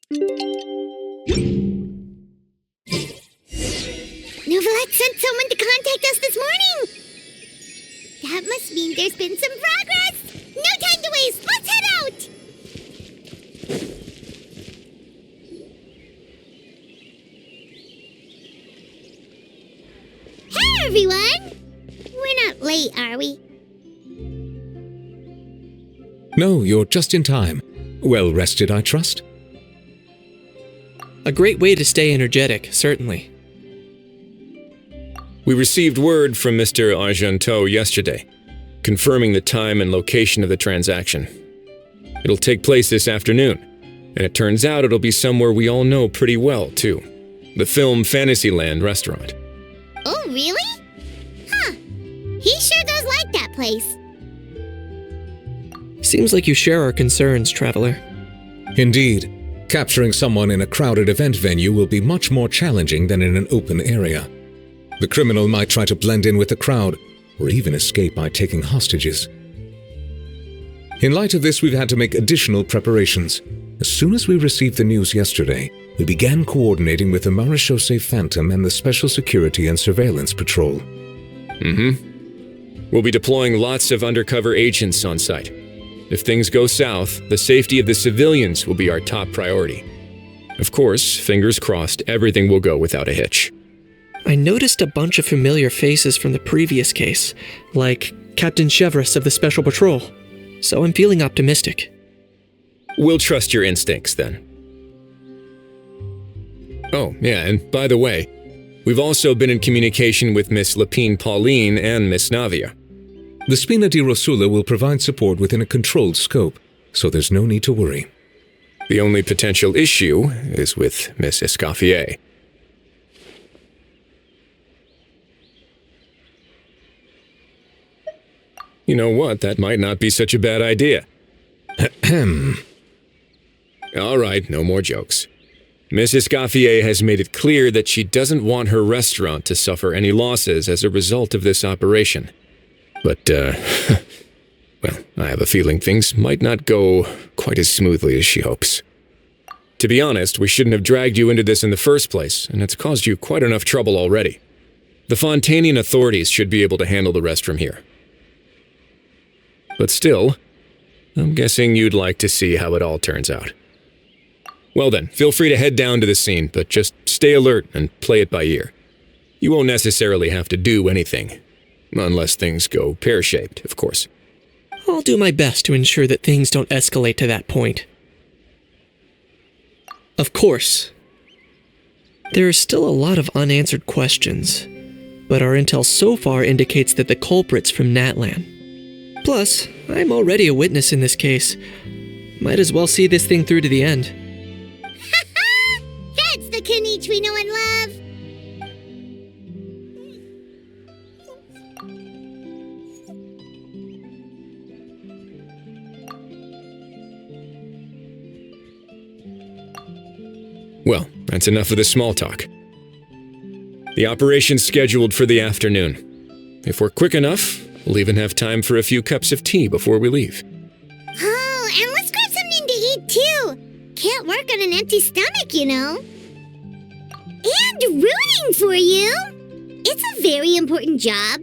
Novelet sent someone to contact us this morning! That must mean there's been some progress! No time to waste! Let's head out! Hey, everyone! We're not late, are we? No, you're just in time. Well rested, I trust? A great way to stay energetic, certainly. We received word from Mr. Argenteau yesterday, confirming the time and location of the transaction. It'll take place this afternoon, and it turns out it'll be somewhere we all know pretty well, too. The Film Fantasyland restaurant. Oh, really? Huh. He sure does like that place. Seems like you share our concerns, Traveler. Indeed. Capturing someone in a crowded event venue will be much more challenging than in an open area. The criminal might try to blend in with the crowd, or even escape by taking hostages. In light of this, we've had to make additional preparations. As soon as we received the news yesterday, we began coordinating with the Marechaussee Phantom and the Special Security and Surveillance Patrol. We'll be deploying lots of undercover agents on site. If things go south, the safety of the civilians will be our top priority. Of course, fingers crossed, everything will go without a hitch. I noticed a bunch of familiar faces from the previous case, like Captain Chevreuse of the Special Patrol, so I'm feeling optimistic. We'll trust your instincts, then. Oh, yeah, and by the way, we've also been in communication with Miss Lapine Pauline and Miss Navia. The Spina di Rosula will provide support within a controlled scope, so there's no need to worry. The only potential issue is with Miss Escoffier. You know what, that might not be such a bad idea. All right, no more jokes. Miss Escoffier has made it clear that she doesn't want her restaurant to suffer any losses as a result of this operation. But, well, I have a feeling things might not go quite as smoothly as she hopes. To be honest, we shouldn't have dragged you into this in the first place, and it's caused you quite enough trouble already. The Fontanian authorities should be able to handle the rest from here. But still, I'm guessing you'd like to see how it all turns out. Well then, feel free to head down to the scene, but just stay alert and play it by ear. You won't necessarily have to do anything. Unless things go pear-shaped, of course. I'll do my best to ensure that things don't escalate to that point. Of course. There are still a lot of unanswered questions, but our intel so far indicates that the culprit's from Natlan. Plus, I'm already a witness in this case. Might as well see this thing through to the end. That's the Kenichi we know and love! Well, that's enough of the small talk. The operation's scheduled for the afternoon. If we're quick enough, we'll even have time for a few cups of tea before we leave. Oh, and let's grab something to eat too! Can't work on an empty stomach, you know. And rooting for you! It's a very important job.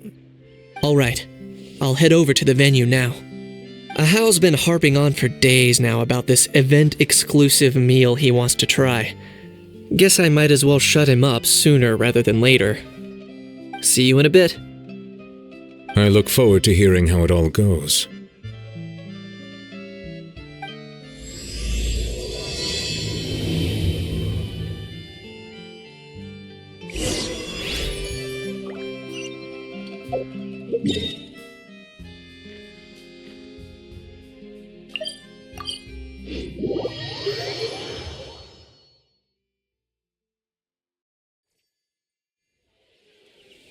Alright, I'll head over to the venue now. Ahao's been harping on for days now about this event-exclusive meal he wants to try. Guess I might as well shut him up sooner rather than later. See you in a bit. I look forward to hearing how it all goes.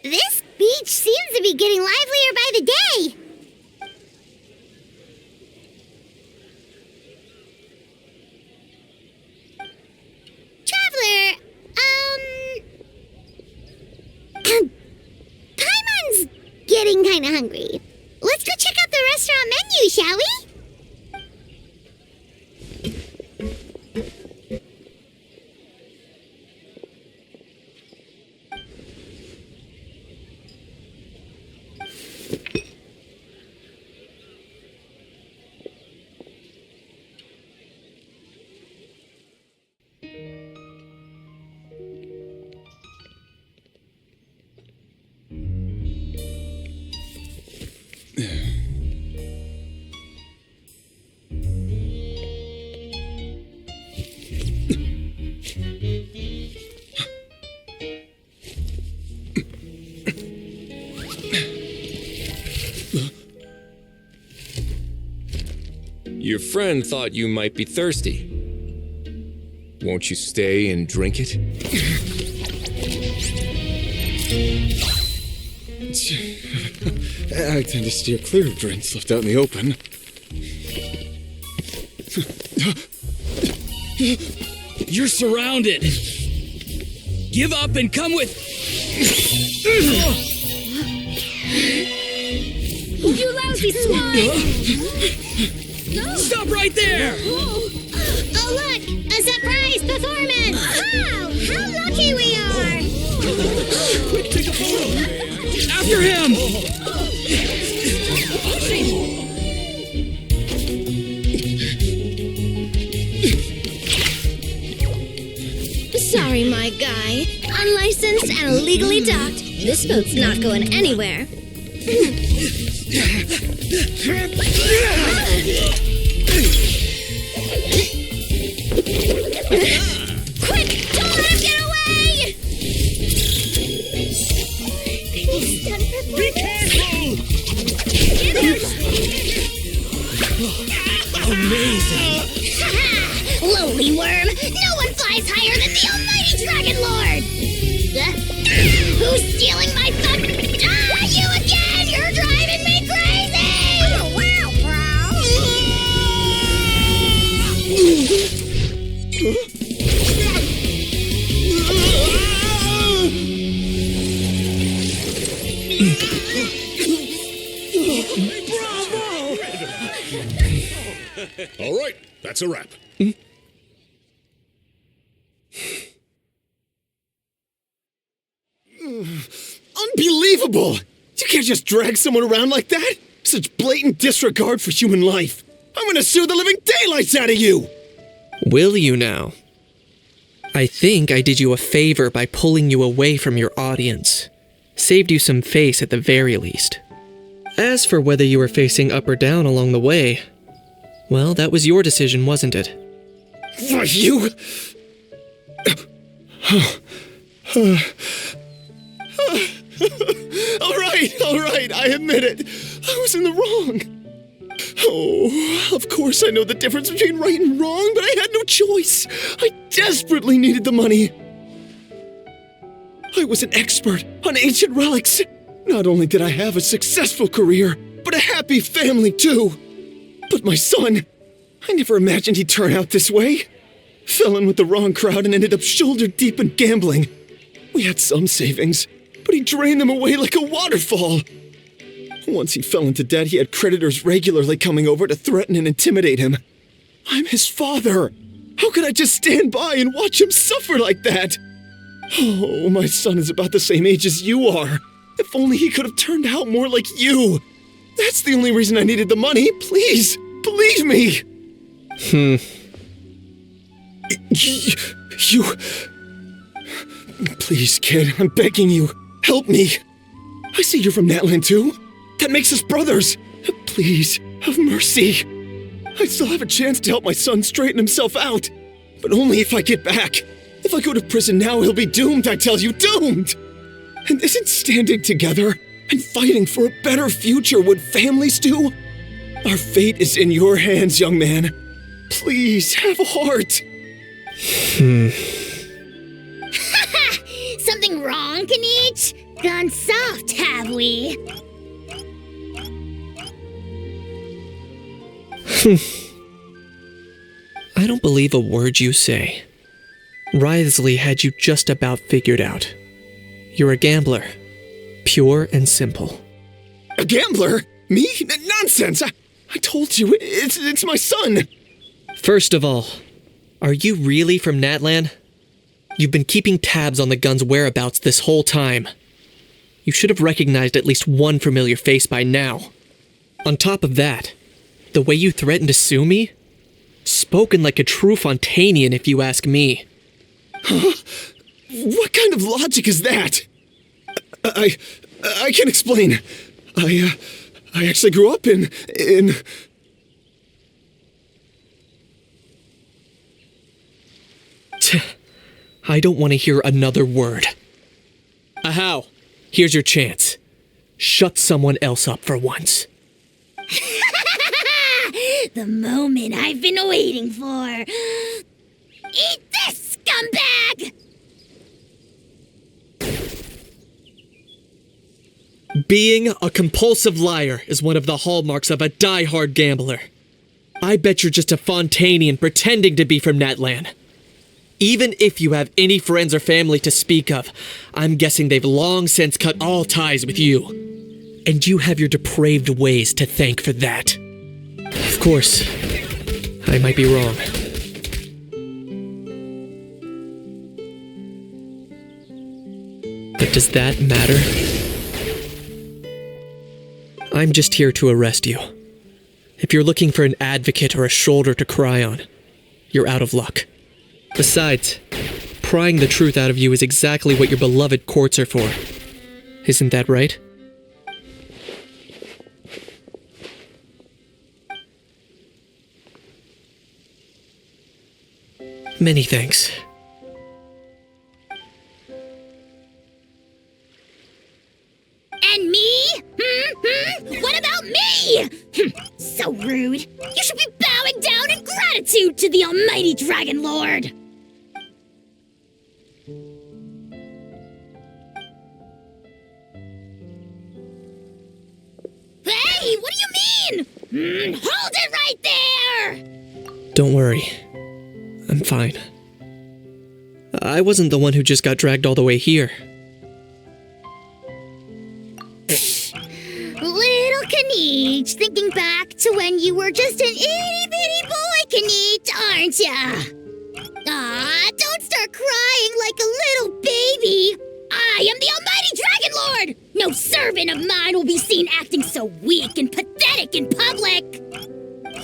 This beach seems to be getting livelier by the day. Traveler, Paimon's getting kinda hungry. Let's go check out the restaurant menu, shall we? friend thought you might be thirsty. Won't you stay and drink it? I tend to steer clear of drinks left out in the open. You're surrounded. Give up and come with... You lousy swine! Stop right there! Oh, look! A surprise performance! Wow! How lucky we are! Quick, take a photo! After him! Sorry, my guy. Unlicensed and illegally docked. This boat's not going anywhere. Quick! Don't let him get away! Be careful! Amazing! Lowly worm! No one flies higher than the almighty Dragon Lord! Who's stealing my fun? You again! You're driving me crazy! Oh, wow, All right, that's a wrap. Unbelievable! You can't just drag someone around like that! Such blatant disregard for human life! I'm gonna sue the living daylights out of you! Will you now? I think I did you a favor by pulling you away from your audience. Saved you some face at the very least. As for whether you were facing up or down along the way, well, that was your decision, wasn't it? Why, you... All right, I admit it. I was in the wrong. Oh, of course I know the difference between right and wrong, but I had no choice. I desperately needed the money. I was an expert on ancient relics. Not only did I have a successful career, but a happy family too. But my son, I never imagined he'd turn out this way. Fell in with the wrong crowd and ended up shoulder deep in gambling. We had some savings, but he drained them away like a waterfall. Once he fell into debt, he had creditors regularly coming over to threaten and intimidate him. I'm his father. How could I just stand by and watch him suffer like that? Oh, my son is about the same age as you are. If only he could have turned out more like you. That's the only reason I needed the money. Please, believe me. You... Please, kid, I'm begging you. Help me. I see you're from Natland too. That makes us brothers. Please, have mercy. I still have a chance to help my son straighten himself out. But only if I get back. If I go to prison now, he'll be doomed, I tell you, doomed! And isn't standing together and fighting for a better future what families do? Our fate is in your hands, young man. Please, have a heart. Something wrong, Kanich? Gone soft, have we? I don't believe a word you say. Wriothesley had you just about figured out. You're a gambler. Pure and simple. A gambler? Me? Nonsense! I told you, it's my son! First of all, are you really from Natland? You've been keeping tabs on the gun's whereabouts this whole time. You should have recognized at least one familiar face by now. On top of that, the way you threatened to sue me? Spoken like a true Fontanian, if you ask me. Huh? What kind of logic is that? I can't explain. I actually grew up in... I don't want to hear another word. Ahau, here's your chance. Shut someone else up for once. The moment I've been waiting for. Eat this, scumbag! Being a compulsive liar is one of the hallmarks of a die-hard gambler. I bet you're just a Fontanian pretending to be from Natlan. Even if you have any friends or family to speak of, I'm guessing they've long since cut all ties with you. And you have your depraved ways to thank for that. Of course, I might be wrong. But does that matter? I'm just here to arrest you. If you're looking for an advocate or a shoulder to cry on, you're out of luck. Besides, prying the truth out of you is exactly what your beloved courts are for. Isn't that right? Many thanks. And me? What about me? So rude. You should be bowing down in gratitude to the almighty Dragon Lord. Hey, what do you mean? Hold it right there! Don't worry. I'm fine. I wasn't the one who just got dragged all the way here. Little Kaniche, thinking back to when you were just an itty-bitty boy, Kaniche, aren't ya? Aw, don't start crying like a little baby. I am the almighty Dragon Lord! No servant of mine will be seen acting so weak and pathetic in public!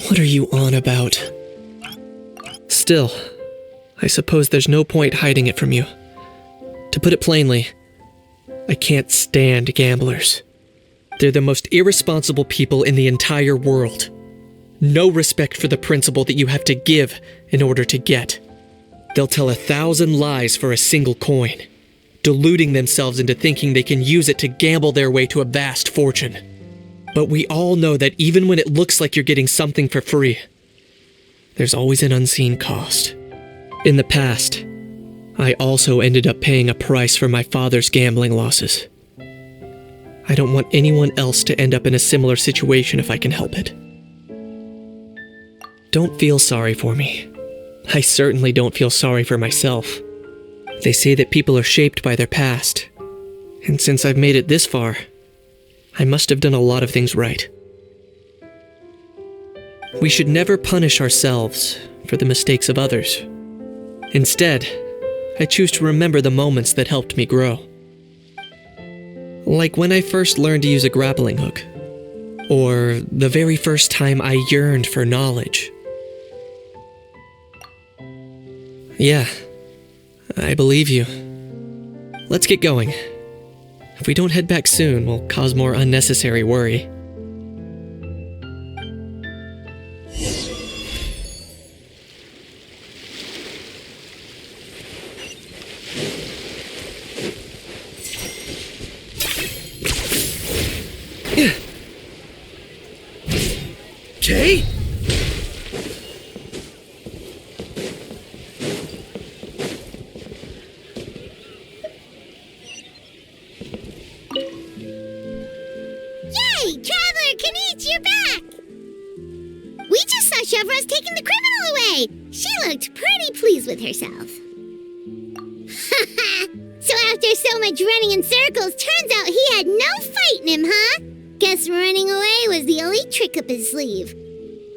What are you on about? Still, I suppose there's no point hiding it from you. To put it plainly, I can't stand gamblers. They're the most irresponsible people in the entire world. No respect for the principle that you have to give in order to get. They'll tell 1,000 lies for a single coin, deluding themselves into thinking they can use it to gamble their way to a vast fortune. But we all know that even when it looks like you're getting something for free, there's always an unseen cost. In the past, I also ended up paying a price for my father's gambling losses. I don't want anyone else to end up in a similar situation if I can help it. Don't feel sorry for me. I certainly don't feel sorry for myself. They say that people are shaped by their past, and since I've made it this far, I must have done a lot of things right. We should never punish ourselves for the mistakes of others. Instead, I choose to remember the moments that helped me grow. Like when I first learned to use a grappling hook, or the very first time I yearned for knowledge. Yeah, I believe you. Let's get going. If we don't head back soon, we'll cause more unnecessary worry. Okay? Yay! Traveler, Kaniche, you're back! We just saw Chevro's taking the criminal away. She looked pretty pleased with herself. So after so much running in circles, turns out he had no fight in him, huh? Guess running away was the only trick up his sleeve.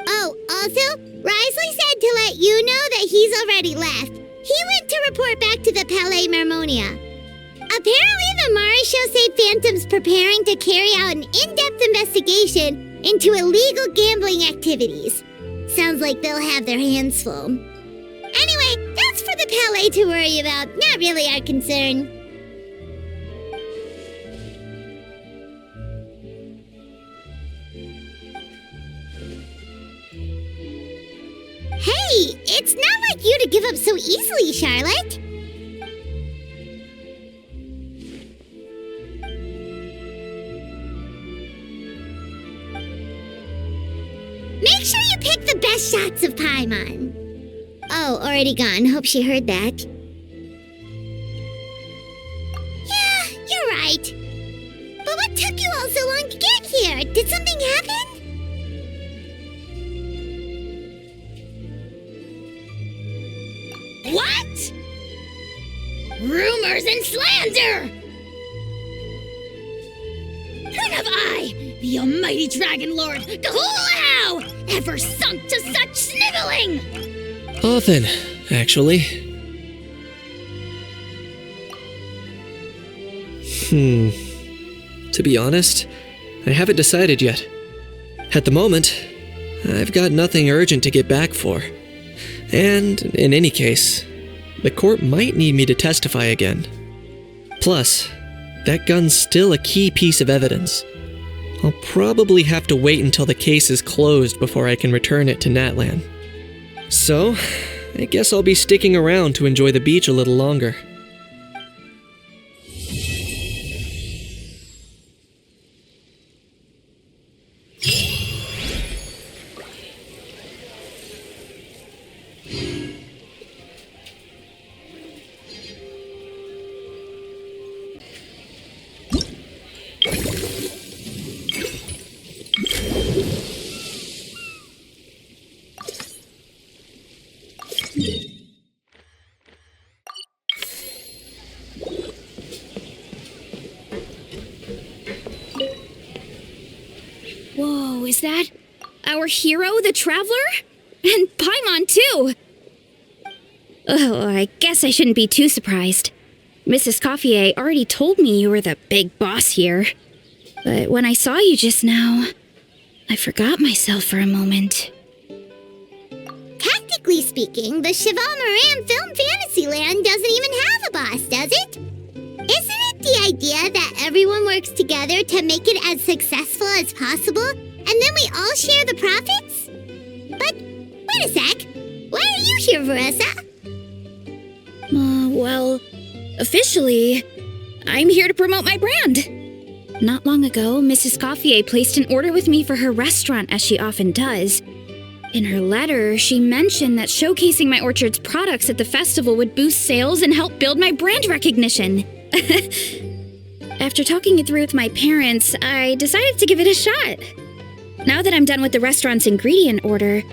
Oh, also, Risley said to let you know that he's already left. He went to report back to the Palais Marmonia. Apparently, the Mari show say Phantom's preparing to carry out an in-depth investigation into illegal gambling activities. Sounds like they'll have their hands full. Anyway, that's for the Palais to worry about, not really our concern. Hey, it's not like you to give up so easily, Charlotte. Make sure you pick best shots of Paimon. Oh, already gone. Hope she heard that. Yeah, you're right. But what took you all so long to get here? Did something happen? What? Rumors and slander! When have I, the almighty Dragon Lord, Kahulahau, ever sunk to such sniveling? Often, actually. To be honest, I haven't decided yet. At the moment, I've got nothing urgent to get back for. And, in any case, the court might need me to testify again. Plus, that gun's still a key piece of evidence. I'll probably have to wait until the case is closed before I can return it to Natlan. So, I guess I'll be sticking around to enjoy the beach a little longer. Whoa, is that our hero, the Traveler? And Paimon, too! Oh, I guess I shouldn't be too surprised. Mrs. Coiffier already told me you were the big boss here. But when I saw you just now, I forgot myself for a moment. Technically speaking, the Cheval Moran Film Fantasyland doesn't even have a boss, does it? Isn't it the idea that everyone works together to make it as successful as possible, and then we all share the profits? But, wait a sec. Why are you here, Veressa? Well, officially, I'm here to promote my brand. Not long ago, Mrs. Coiffier placed an order with me for her restaurant, as she often does. In her letter, she mentioned that showcasing my orchard's products at the festival would boost sales and help build my brand recognition. After talking it through with my parents, I decided to give it a shot. Now that I'm done with the restaurant's ingredient order,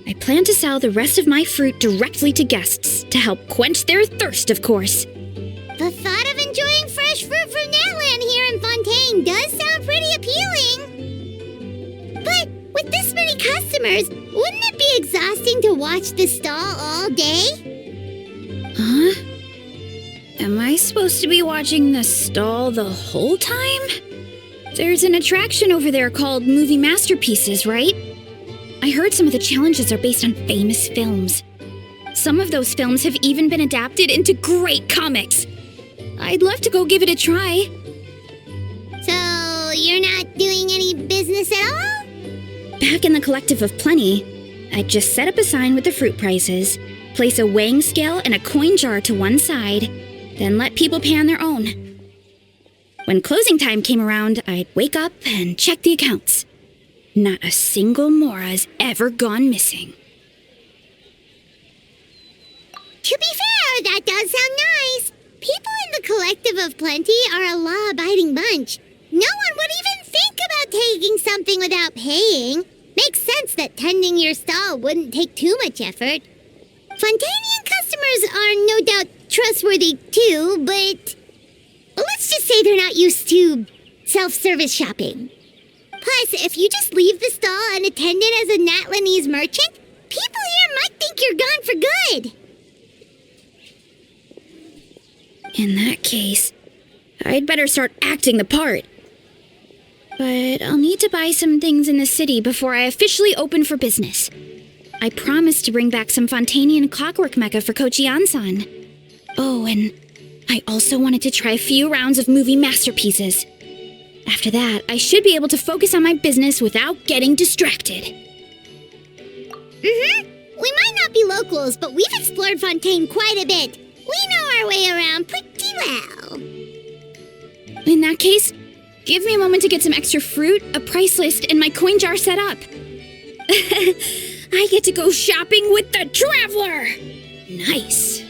I plan to sell the rest of my fruit directly to guests to help quench their thirst, of course. The thought of enjoying fresh fruit from Natlan here in Fontaine does sound pretty appealing. But with this many customers, wouldn't it be exhausting to watch the stall all day? Huh? Am I supposed to be watching the stall the whole time? There's an attraction over there called Movie Masterpieces, right? I heard some of the challenges are based on famous films. Some of those films have even been adapted into great comics. I'd love to go give it a try. So, you're not doing any business at all? Back in the Collective of Plenty, I'd just set up a sign with the fruit prices, place a weighing scale and a coin jar to one side, then let people pay on their own. When closing time came around, I'd wake up and check the accounts. Not a single Mora's ever gone missing. To be fair, that does sound nice. People in the Collective of Plenty are a law-abiding bunch. No one would even think about taking something without paying. Makes sense that tending your stall wouldn't take too much effort. Fontainian customers are no doubt trustworthy too, but let's just say they're not used to self-service shopping. Plus, if you just leave the stall unattended as a Natlanese merchant, people here might think you're gone for good. In that case, I'd better start acting the part. But I'll need to buy some things in the city before I officially open for business. I promised to bring back some Fontainian clockwork mecha for Kochi-an-san. Oh, and I also wanted to try a few rounds of movie masterpieces. After that, I should be able to focus on my business without getting distracted. We might not be locals, but we've explored Fontaine quite a bit. We know our way around pretty well. In that case, give me a moment to get some extra fruit, a price list, and my coin jar set up. I get to go shopping with the Traveler! Nice.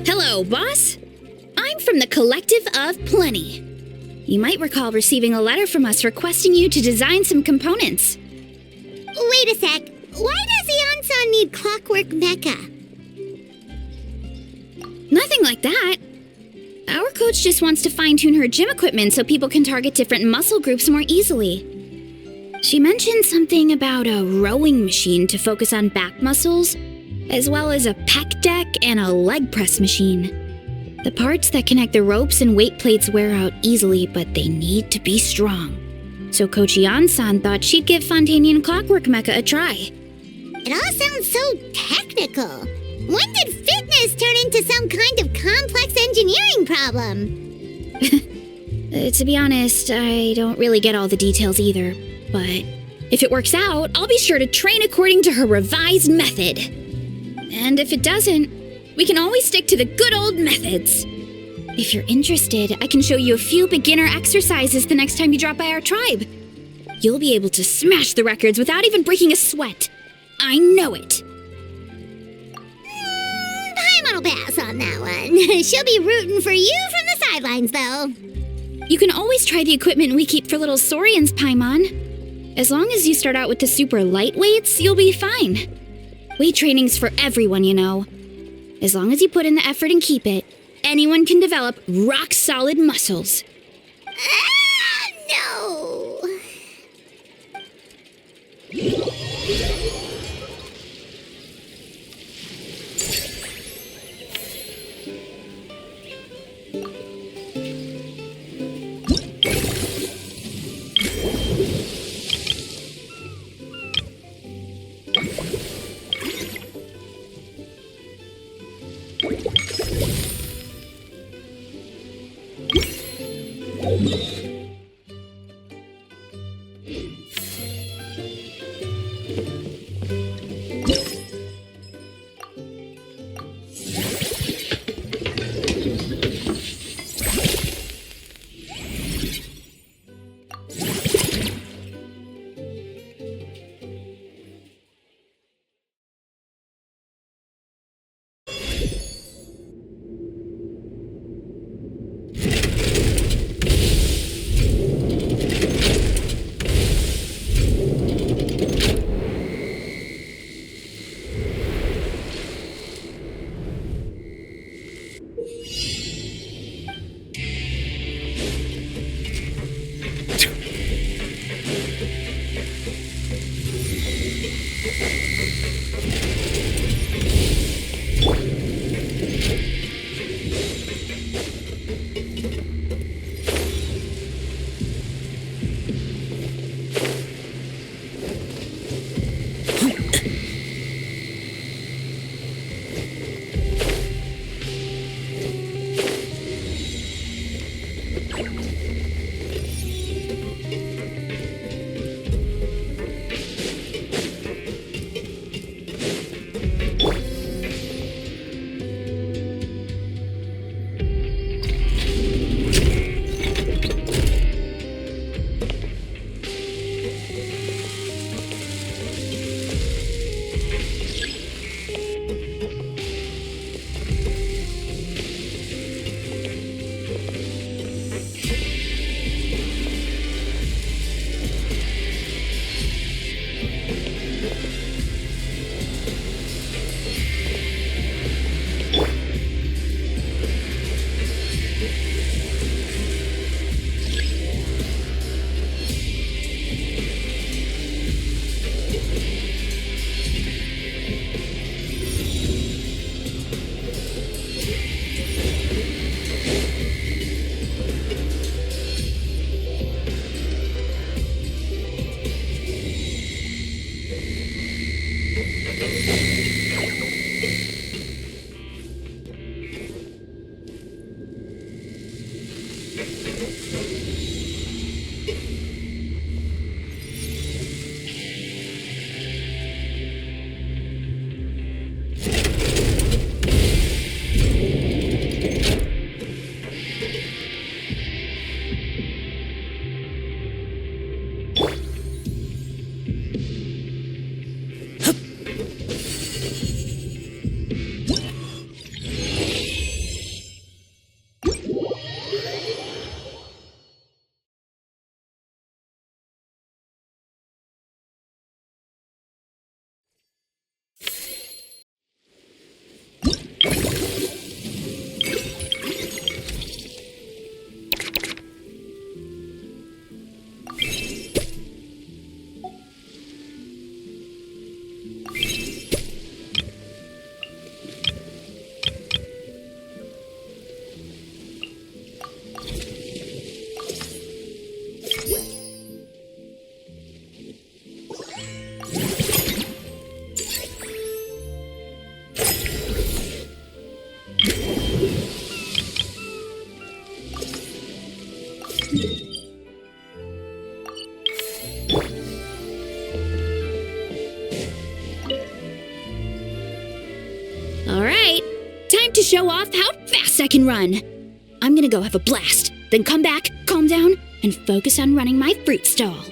Hello, boss. I'm from the Collective of Plenty. You might recall receiving a letter from us requesting you to design some components. Wait a sec. Why does Ian-san need clockwork mecha? Nothing like that. Our coach just wants to fine-tune her gym equipment so people can target different muscle groups more easily. She mentioned something about a rowing machine to focus on back muscles, as well as a pec deck and a leg press machine. The parts that connect the ropes and weight plates wear out easily, but they need to be strong. So Coach Ian-san thought she'd give Fontanian Clockwork Mecha a try. It all sounds so technical. When did fitness turn into some kind of complex engineering problem? To be honest, I don't really get all the details either. But if it works out, I'll be sure to train according to her revised method. And if it doesn't, we can always stick to the good old methods. If you're interested, I can show you a few beginner exercises the next time you drop by our tribe. You'll be able to smash the records without even breaking a sweat. I know it. Paimon will pass on that one. She'll be rooting for you from the sidelines, though. You can always try the equipment we keep for little Saurians, Paimon. As long as you start out with the super light weights, you'll be fine. Weight training's for everyone, you know. As long as you put in the effort and keep it, anyone can develop rock-solid muscles. No! show off how fast I can run. I'm gonna go have a blast, then come back, calm down, and focus on running my fruit stall.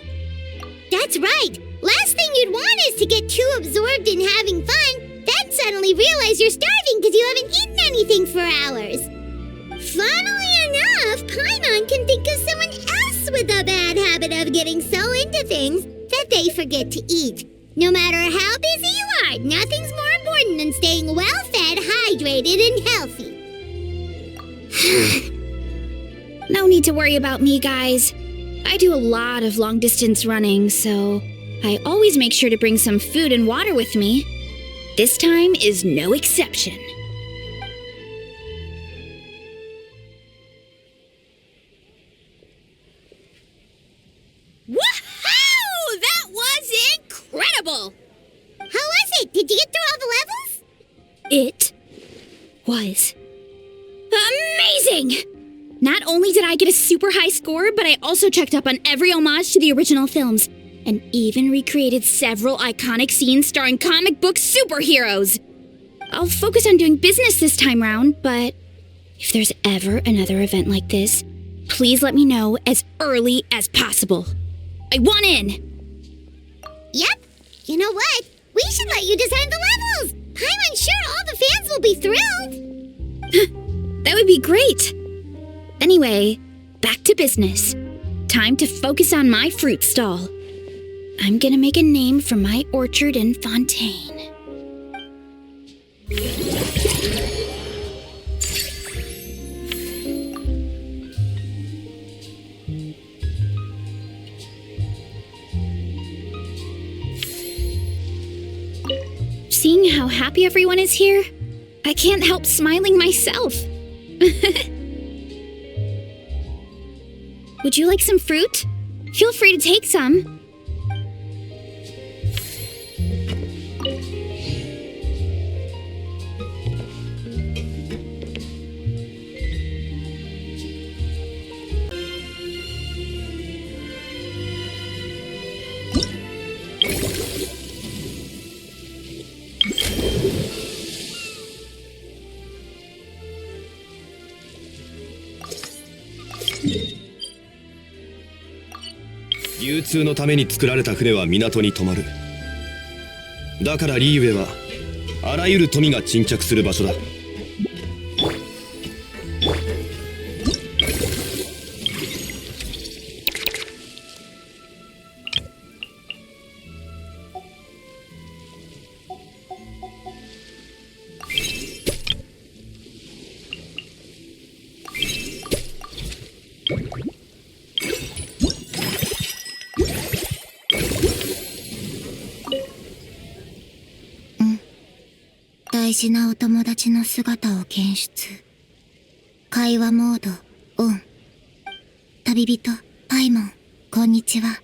That's right. Last thing you'd want is to get too absorbed in having fun, then suddenly realize you're starving because you haven't eaten anything for hours. Funnily enough, Paimon can think of someone else with a bad habit of getting so into things that they forget to eat. No matter how busy you are, nothing's more important than staying well-fed, hydrated, and healthy. No need to worry about me, guys. I do a lot of long-distance running, so I always make sure to bring some food and water with me. This time is no exception. Woohoo! That was incredible! How was it? Did you get through all the levels? It was amazing! Not only did I get a super high score, but I also checked up on every homage to the original films, and even recreated several iconic scenes starring comic book superheroes. I'll focus on doing business this time round, but if there's ever another event like this, please let me know as early as possible. I want in! Yep. You know what? We should let you design the levels. I'm sure all the fans will be thrilled. That would be great. Anyway, back to business. Time to focus on my fruit stall. I'm gonna make a name for my orchard and fontaine. Seeing how happy everyone is here, I can't help smiling myself. Would you like some fruit? Feel free to take some.流通のために作られた船は港に止まる。だからリーウェはあらゆる富が沈着する場所だ。大事なお友達の姿を検出。会話モードオン。旅人パイモン、こんにちは。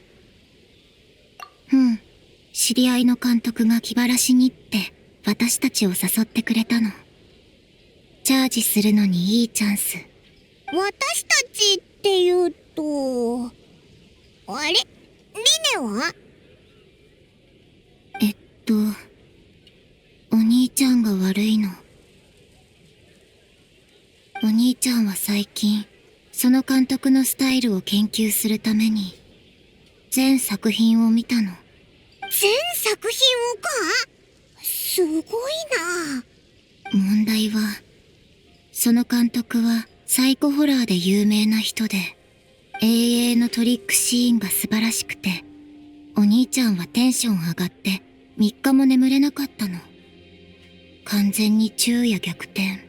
知り合いの監督が気晴らしにって私たちを誘ってくれたの。チャージするのにいいチャンス。私たちって言うと、あれ？リネは？お兄ちゃんが悪いの。お兄ちゃんは最近、その監督のスタイルを研究するために、全作品を見たの。全作品をか？すごいな。問題は、その監督はサイコホラーで有名な人で、永遠のトリックシーンが素晴らしくて、お兄ちゃんはテンション上がって3日も眠れなかったの。完全に昼夜逆転。リネ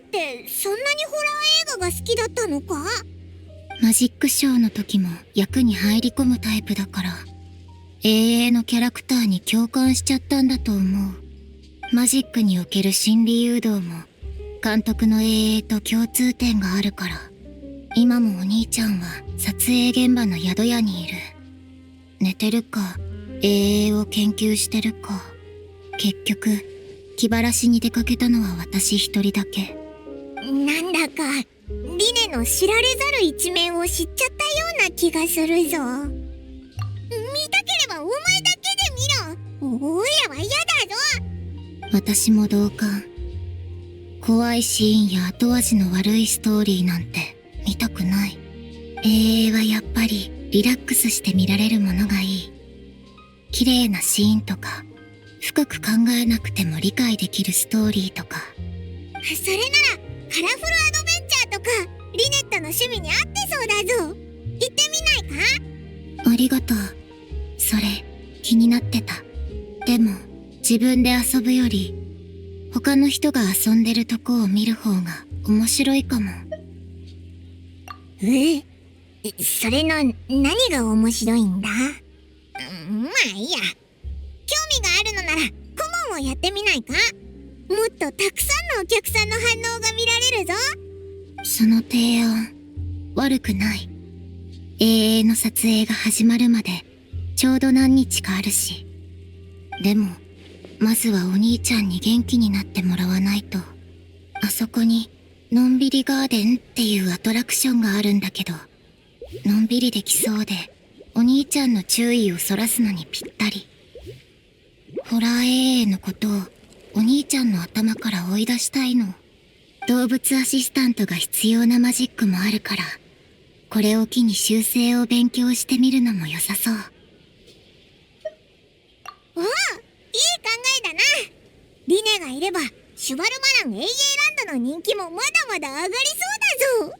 ってそんなにホラー映画が好きだったのか？マジックショーの時も役に入り込むタイプだから、永遠のキャラクターに共感しちゃったんだと思う。マジックにおける心理誘導も監督の永遠と共通点があるから、今もお兄ちゃんは撮影現場の宿屋にいる。寝てるか永遠を研究してるか。結局気晴らしに出かけたのは私一人だけ。なんだかリネの知られざる一面を知っちゃったような気がするぞ。見たければお前だけで見ろ。おいらは嫌だぞ。私も同感。怖いシーンや後味の悪いストーリーなんて見たくない。英英はやっぱりリラックスして見られるものがいい。綺麗なシーンとか、深く考えなくても理解できるストーリーとか。それならカラフルアドベンチャーとかリネットの趣味に合ってそうだぞ。行ってみないか？ありがとう。それ気になってた。でも自分で遊ぶより他の人が遊んでるとこを見る方が面白いかも。それの何が面白いんだ？まあいいや。興味があるのなら顧問をやってみないか？もっとたくさんのお客さんの反応が見られるぞ。その提案悪くない。永遠の撮影が始まるまでちょうど何日かあるし。でもまずはお兄ちゃんに元気になってもらわないと。あそこにのんびりガーデンっていうアトラクションがあるんだけど、のんびりできそうでお兄ちゃんの注意をそらすのにぴったり。ホラー AA のことをお兄ちゃんの頭から追い出したいの。動物アシスタントが必要なマジックもあるから、これを機に修正を勉強してみるのも良さそう。おお、いい考えだな。リネがいればシュバルマラン AA ランドの人気もまだまだ上がりそうだぞ。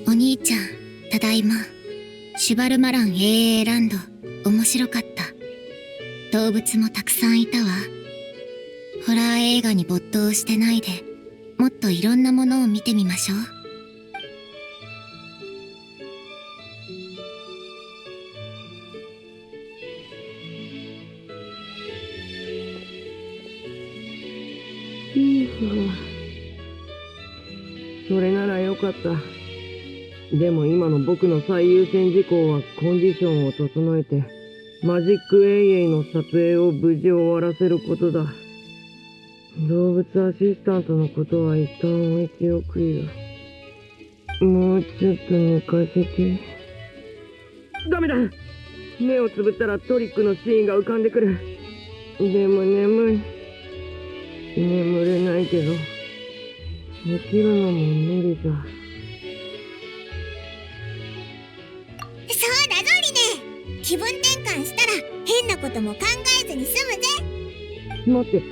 お兄ちゃん、ただいま。シュバルマラン AA ランド、面白かった。動物もたくさんいたわ。ホラー映画に没頭してないで、もっといろんなものを見てみましょう。それならよかった。でも今の僕の最優先事項はコンディションを整えてマジックエイエイの撮影を無事終わらせることだ。動物アシスタントのことは一旦置いておくよ。もうちょっと寝かせて。ダメだ。目をつぶったらトリックのシーンが浮かんでくる。でも眠い。眠れないけど起きるのも無理だ。そうだぞリネ。気分転換したら変なことも考えずに済むぜ。待って、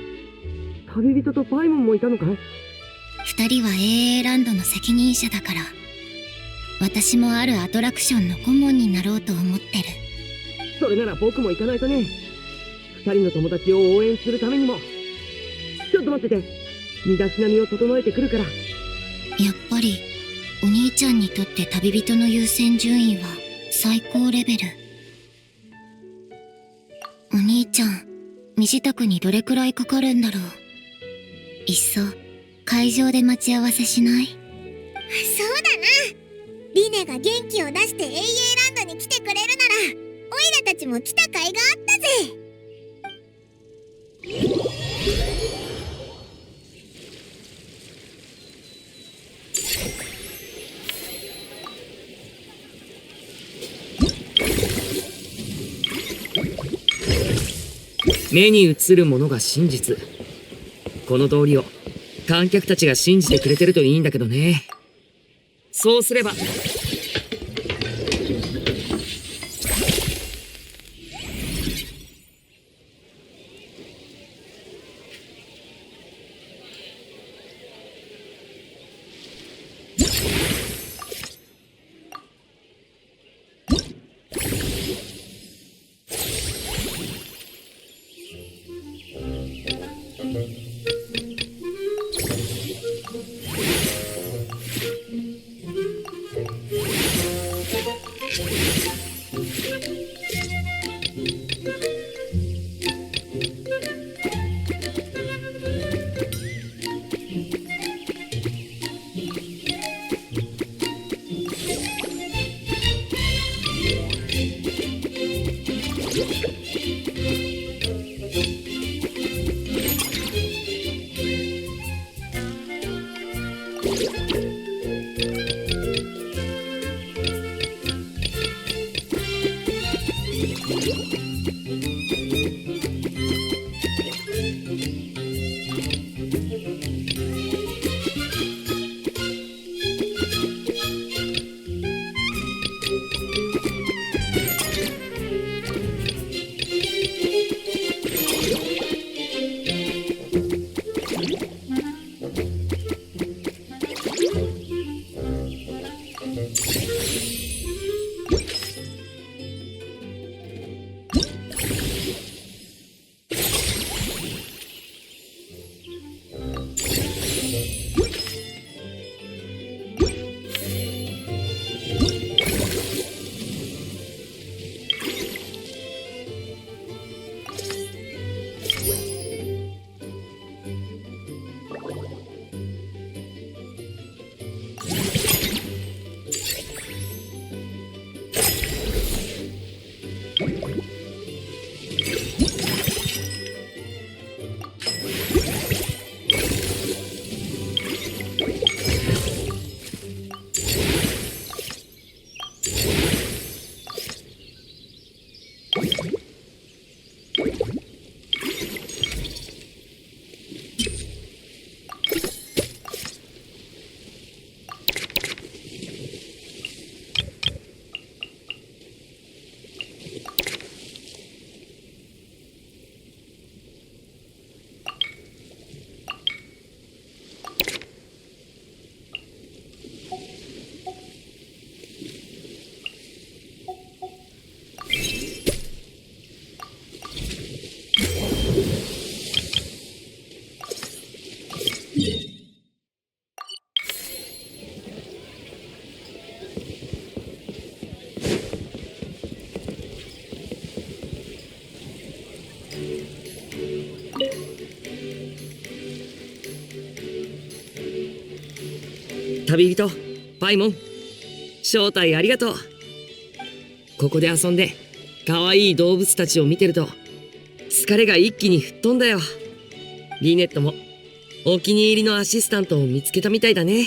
旅人とパイモンもいたのかい？二人は AA ランドの責任者だから、私もあるアトラクションの顧問になろうと思ってる。それなら僕も行かないとね。二人の友達を応援するためにも。ちょっと待ってて、身だしなみを整えてくるから。やっぱりお兄ちゃんにとって旅人の優先順位は最高レベル。お兄ちゃん、身支度にどれくらいかかるんだろう。いっそ会場で待ち合わせしない？そうだな。リネが元気を出して永遠ランドに来てくれるなら、オイラたちも来た甲斐があったぜ。目に映るものが真実。この通りを観客たちが信じてくれてるといいんだけどね。そうすれば旅人パイモン、招待ありがとう。ここで遊んで可愛い動物たちを見てると疲れが一気に吹っ飛んだよ。リネットもお気に入りのアシスタントを見つけたみたいだね。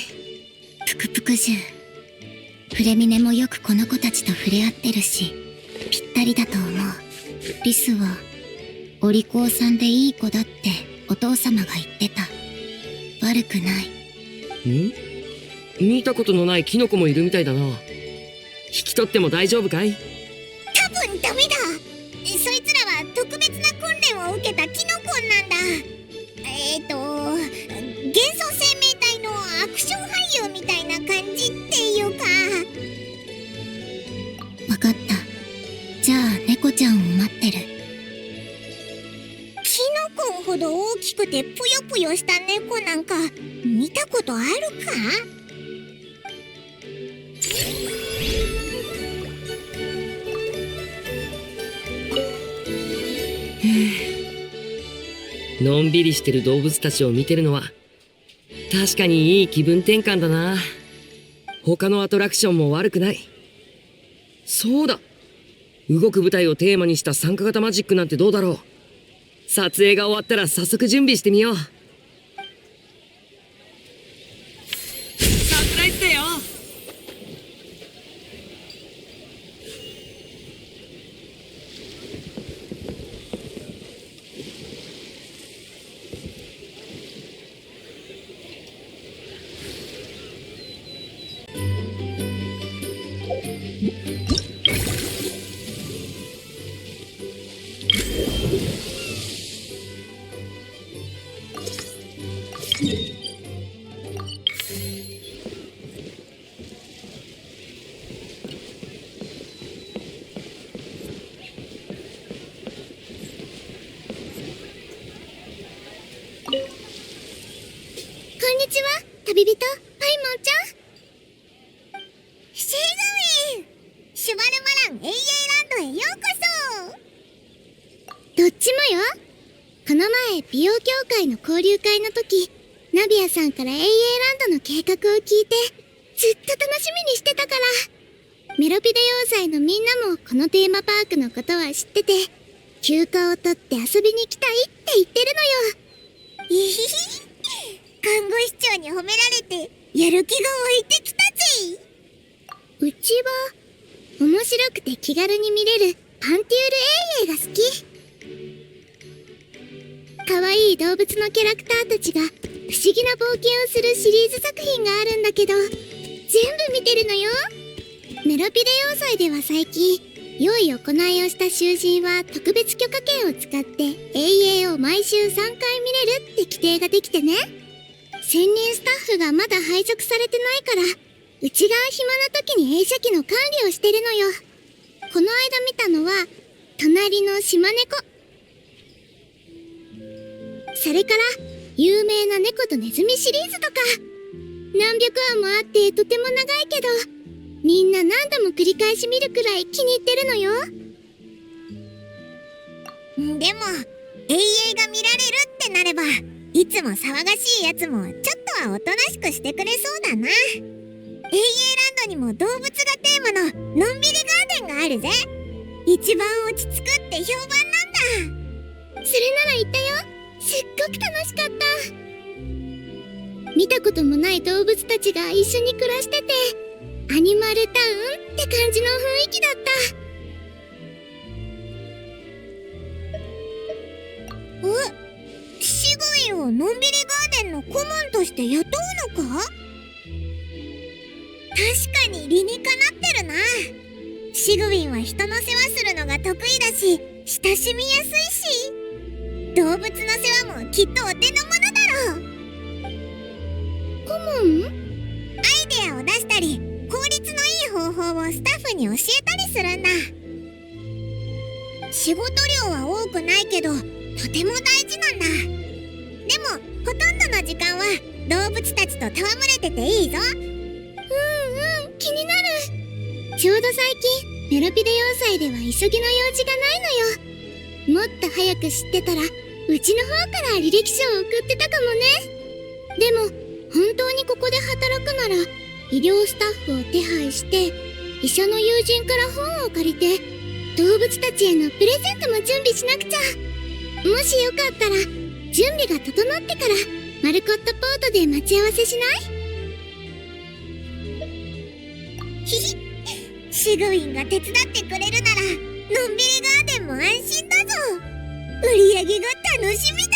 ぷくぷく獣。フレミネもよくこの子たちと触れ合ってるし、ぴったりだと思う。リスはお利口さんでいい子だってお父様が言ってた。悪くない。見たことのないキノコもいるみたいだな。引き取っても大丈夫かい？多分ダメだ。そいつらは特別な訓練を受けたキノコなんだ。幻想生命体のアクション俳優みたいな感じっていうか。わかった。じゃあ猫ちゃんを待ってる。キノコほど大きくてぷよぷよした猫なんか見たことあるか？のんびりしてる動物たちを見てるのは確かにいい気分転換だな。他のアトラクションも悪くない。そうだ、動く舞台をテーマにした参加型マジックなんてどうだろう。撮影が終わったら早速準備してみよう。サプライズだよ。こんにちは、旅人、パイモンちゃん。シーグウィン、シュバルマラン永遠ランドへようこそ。どっちもよ。この前、美容協会の交流会の時、ナビアさんから永遠ランドの計画を聞いて、ずっと楽しみにしてたから。メロピデ要塞のみんなもこのテーマパークのことは知ってて、休暇を取って遊びに来たいって言ってるのよ。いひひ。看護師長に褒められてやる気が湧いてきたぜ。うちは面白くて気軽に見れるパンティール永遠が好き。かわいい動物のキャラクターたちが不思議な冒険をするシリーズ作品があるんだけど、全部見てるのよ。メロピデ要塞では最近良い行いをした囚人は特別許可権を使って永遠を毎週3回見れるって規定ができてね。専任スタッフがまだ配属されてないから、うちが暇な時に映写機の管理をしてるのよ。この間見たのは隣の島猫、それから有名な猫とネズミシリーズとか、何百話もあってとても長いけど、みんな何度も繰り返し見るくらい気に入ってるのよ。でも永遠が見られるってなれば、いつも騒がしいやつもちょっとはおとなしくしてくれそうだな。永遠ランドにも動物がテーマののんびりガーデンがあるぜ。一番落ち着くって評判なんだ。それなら行ったよ。すっごく楽しかった。見たこともない動物たちが一緒に暮らしてて、アニマルタウンって感じの雰囲気だった。お、シグウィンをのんびりガーデンの顧問として雇うのか？確かに理にかなってるな。シグウィンは人の世話するのが得意だし、親しみやすいし、動物の世話もきっとお手の物だろう。顧問？アイデアを出したり、効率のいい方法をスタッフに教えたりするんだ。仕事量は多くないけど、とても大事なんだ。でもほとんどの時間は動物たちと戯れてていいぞ。気になる。ちょうど最近メロピデ要塞では急ぎの用事がないのよ。もっと早く知ってたら、うちの方から履歴書を送ってたかもね。でも本当にここで働くなら、医療スタッフを手配して、医者の友人から本を借りて、動物たちへのプレゼントも準備しなくちゃ。もしよかったら準備が整ってからマルコットポートで待ち合わせしない？ひひ、シグウィンが手伝ってくれるなら、のんびりガーデンも安心だぞ。売り上げが楽しみだぜ。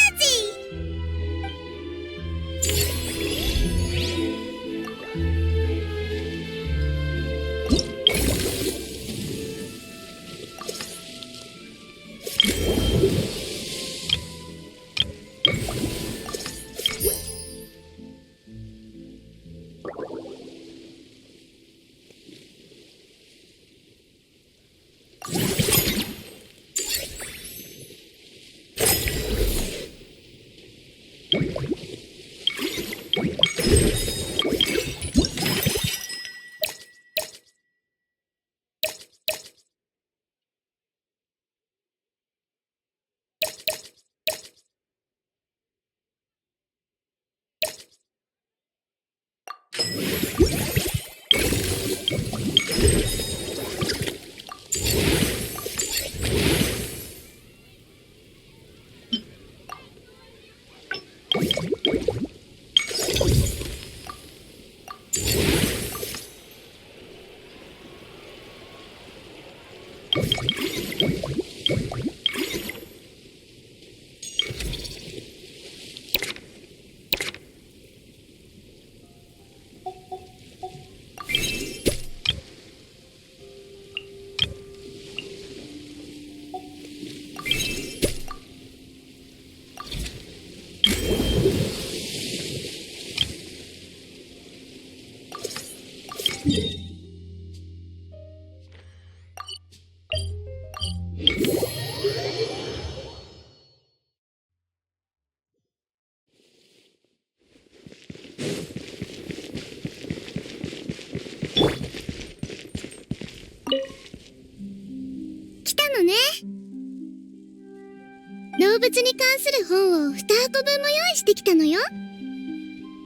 動物に関する本を2箱分も用意してきたのよ。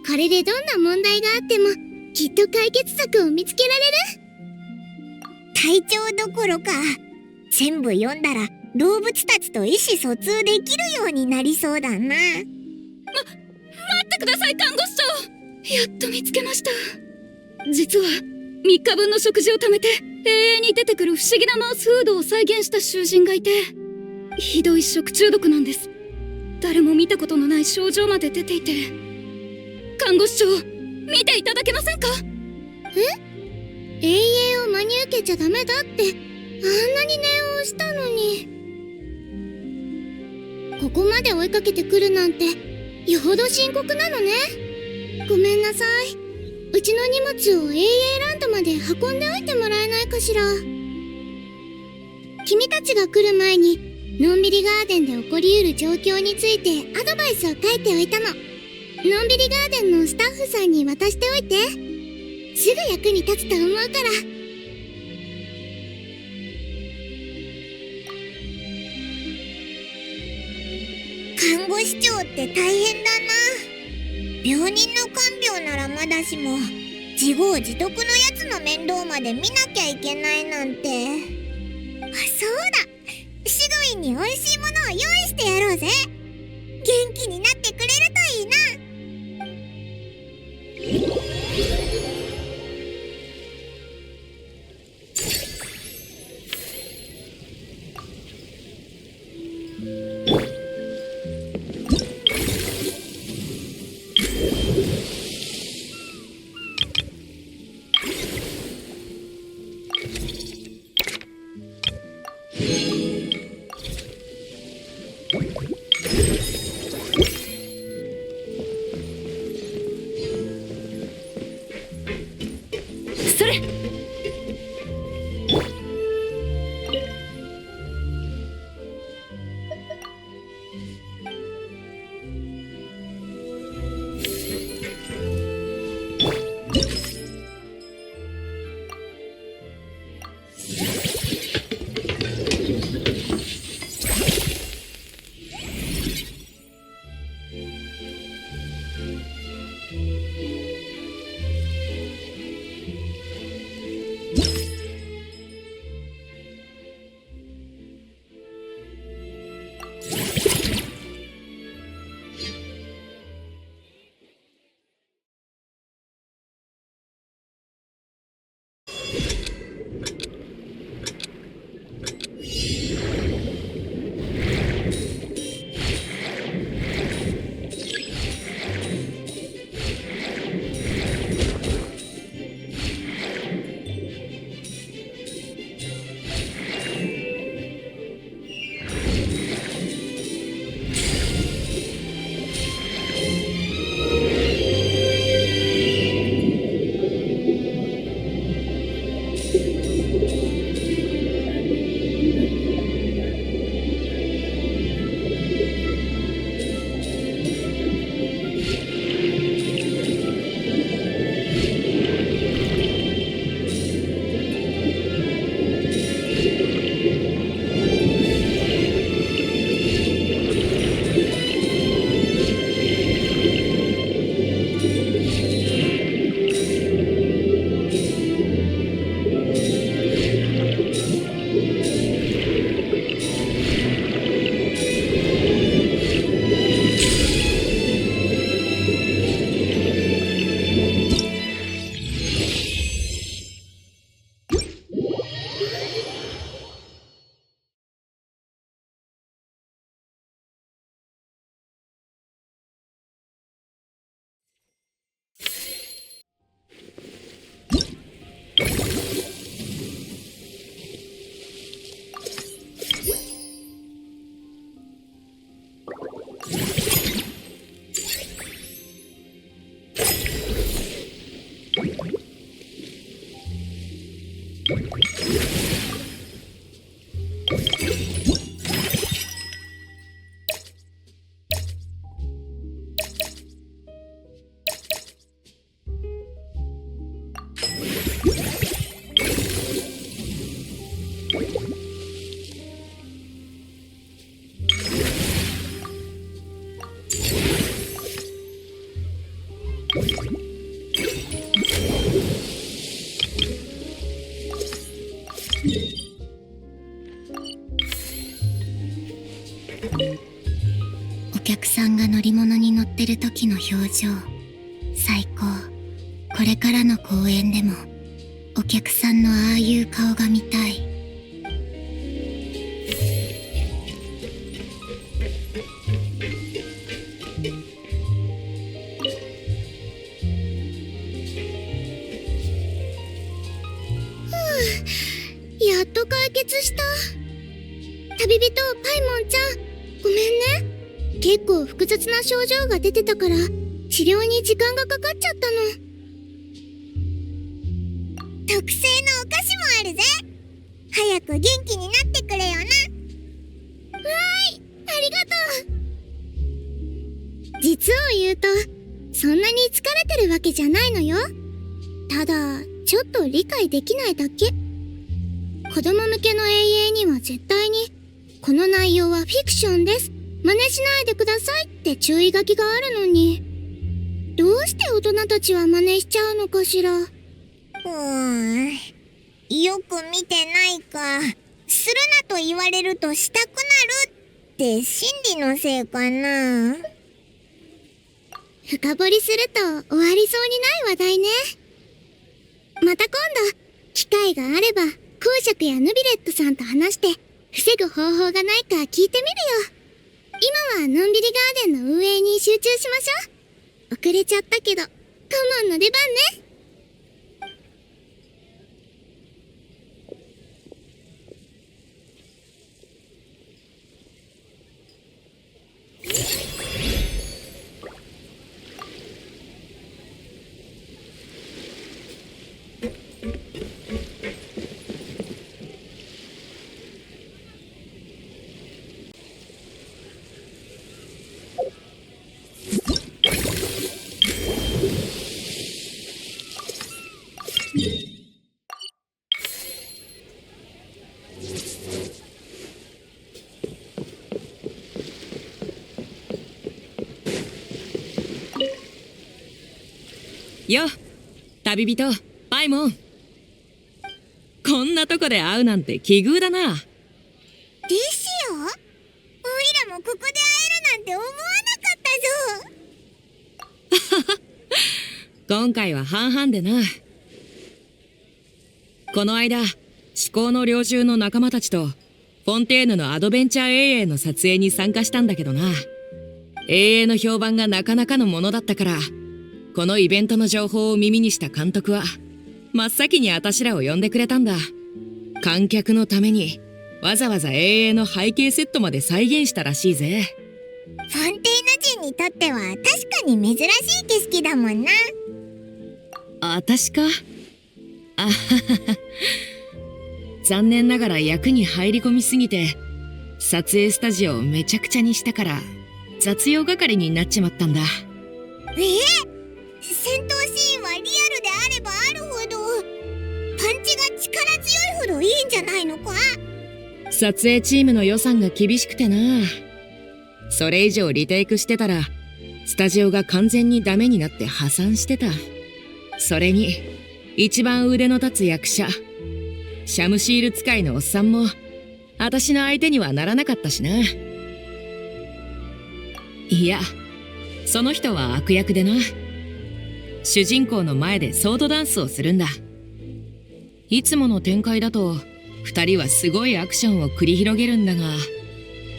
これでどんな問題があってもきっと解決策を見つけられる。隊長どころか、全部読んだら動物たちと意思疎通できるようになりそうだな。待ってください、看護師長。やっと見つけました。実は3日分の食事を貯めて永遠に出てくる不思議なマウスフードを再現した囚人がいて、ひどい食中毒なんです。誰も見たことのない症状まで出ていて。看護師長、見ていただけませんか？永遠を真に受けちゃダメだってあんなに念を押したのに。ここまで追いかけてくるなんてよほど深刻なのね。ごめんなさい。うちの荷物を AA ランドまで運んでおいてもらえないかしら。君たちが来る前にのんびりガーデンで起こりうる状況についてアドバイスを書いておいたの。のんびりガーデンのスタッフさんに渡しておいて。すぐ役に立つと思うから。看護師長って大変だな。病人の看病ならまだしも、自業自得のやつの面倒まで見なきゃいけないなんて。あ、そうだ、シグウィンに美味しいものを用意してやろうぜ。元気になってくれるといいな。それ！お客さんが乗り物に乗ってる時の表情、最高。これからの公演でもお客さんのああいう顔が見たい。やっと解決した。旅人パイモンちゃん、ごめんね。結構複雑な症状が出てたから治療に時間がかかっちゃったの。特製のお菓子もあるぜ。早く元気になってくれよな。はーい、ありがとう。実を言うとそんなに疲れてるわけじゃないのよ。ただちょっと理解できないだけ。子供向けの永遠には絶対にこの内容はフィクションです、真似しないでくださいって注意書きがあるのに、どうして大人たちは真似しちゃうのかしら。よく見てないか。するなと言われるとしたくなるって心理のせいかな。深掘りすると終わりそうにない話題ね。また今度機会があれば公爵やヌビレットさんと話して防ぐ方法がないか聞いてみるよ。今はのんびりガーデンの運営に集中しましょう。遅れちゃったけど、カモンの出番ね。よ、旅人パイモン。こんなとこで会うなんて奇遇だな。ですよ。おいらもここで会えるなんて思わなかったぞ。今回は半々でな。この間至高の猟銃の仲間たちとフォンテーヌのアドベンチャー永遠の撮影に参加したんだけどな。永遠の評判がなかなかのものだったから、このイベントの情報を耳にした監督は真っ先にあたしらを呼んでくれたんだ。観客のためにわざわざ永遠の背景セットまで再現したらしいぜ。フォンテーヌ人にとっては確かに珍しい景色だもんな。あたしか。あははは。残念ながら役に入り込みすぎて撮影スタジオをめちゃくちゃにしたから雑用係になっちまったんだ。戦闘シーンはリアルであればあるほどパンチが力強いほどいいんじゃないのか。撮影チームの予算が厳しくてな。それ以上リテイクしてたらスタジオが完全にダメになって破産してた。それに一番腕の立つ役者シャムシール使いのおっさんも私の相手にはならなかったしな。いや、その人は悪役でな。主人公の前でソードダンスをするんだ。いつもの展開だと二人はすごいアクションを繰り広げるんだが、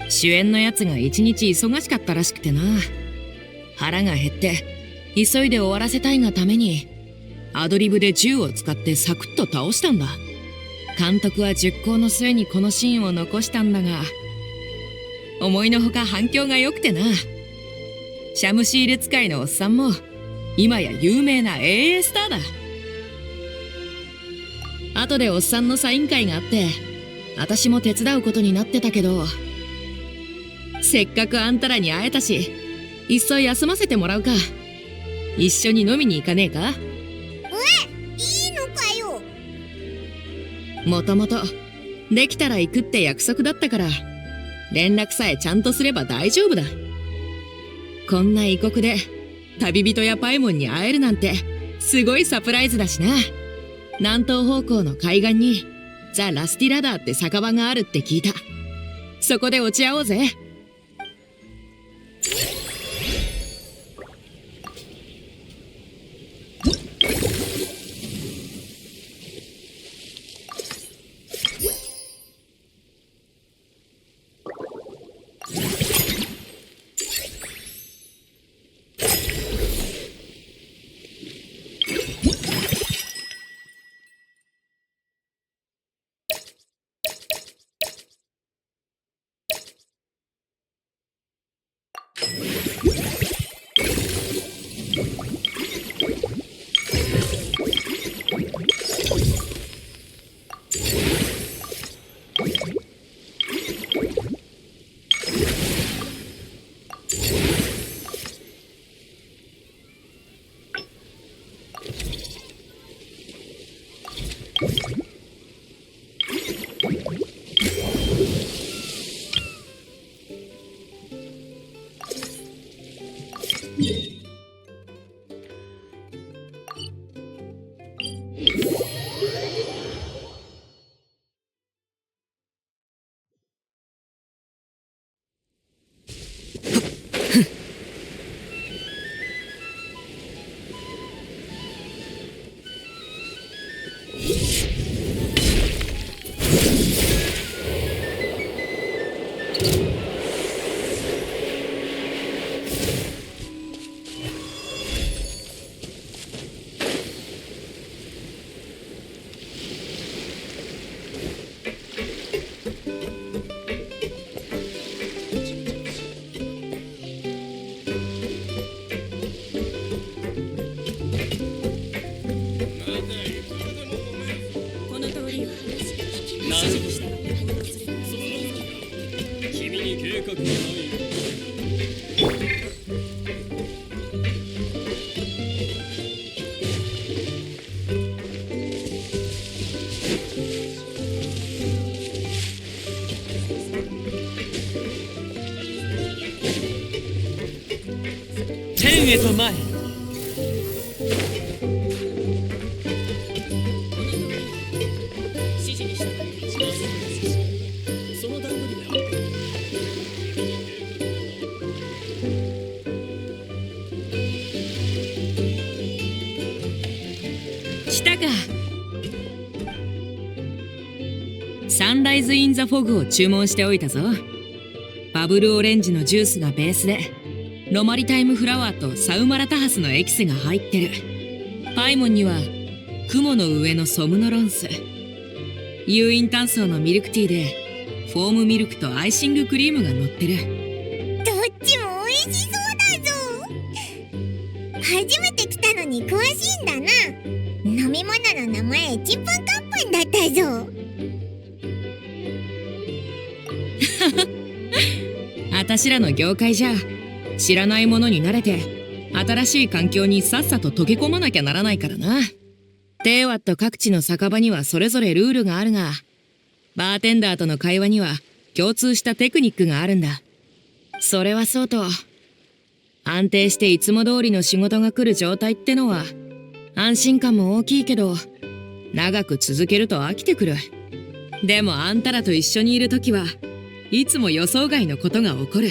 主演のやつが一日忙しかったらしくてな。腹が減って急いで終わらせたいがためにアドリブで銃を使ってサクッと倒したんだ。監督は熟考の末にこのシーンを残したんだが、思いのほか反響が良くてな。シャムシール使いのおっさんも今や有名な AA スターだ。後でおっさんのサイン会があって私も手伝うことになってたけど、せっかくあんたらに会えたしいっそ休ませてもらうか。一緒に飲みに行かねえか。いいのかよ。もともとできたら行くって約束だったから連絡さえちゃんとすれば大丈夫だ。こんな異国で旅人やパイモンに会えるなんてすごいサプライズだしな。南東方向の海岸にザ・ラスティラダーって酒場があるって聞いた。そこで落ち合おうぜ。天へと前。指示に従ってその段取りだ。来たか。サンライズ・イン・ザ・フォグを注文しておいたぞ。バブルオレンジのジュースがベースで、ロマリタイムフラワーとサウマラタハスのエキスが入ってる。パイモンには雲の上のソムノロンス、有印炭素のミルクティーでフォームミルクとアイシングクリームが乗ってる。どっちも美味しそうだぞ。初めて来たのに詳しいんだな。飲み物の名前ちんぷんかんぷんだったぞ。あたしらの業界じゃ知らないものに慣れて新しい環境にさっさと溶け込まなきゃならないからな。テーワット各地の酒場にはそれぞれルールがあるが、バーテンダーとの会話には共通したテクニックがあるんだ。それはそうと、安定していつも通りの仕事が来る状態ってのは安心感も大きいけど、長く続けると飽きてくる。でもあんたらと一緒にいるときはいつも予想外のことが起こる。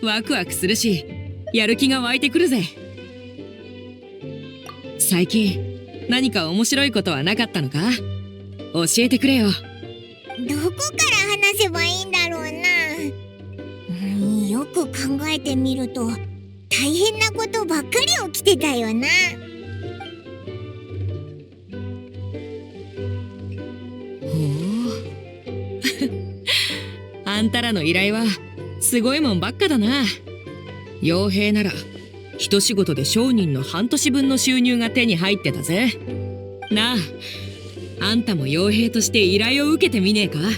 ワクワクするし、やる気が湧いてくるぜ。最近何か面白いことはなかったのか？教えてくれよ。どこから話せばいいんだろうな。よく考えてみると大変なことばっかり起きてたよな。あんたらの依頼はすごいもんばっかだな。傭兵なら一仕事で商人の半年分の収入が手に入ってたぜ。なあ、あんたも傭兵として依頼を受けてみねえか？思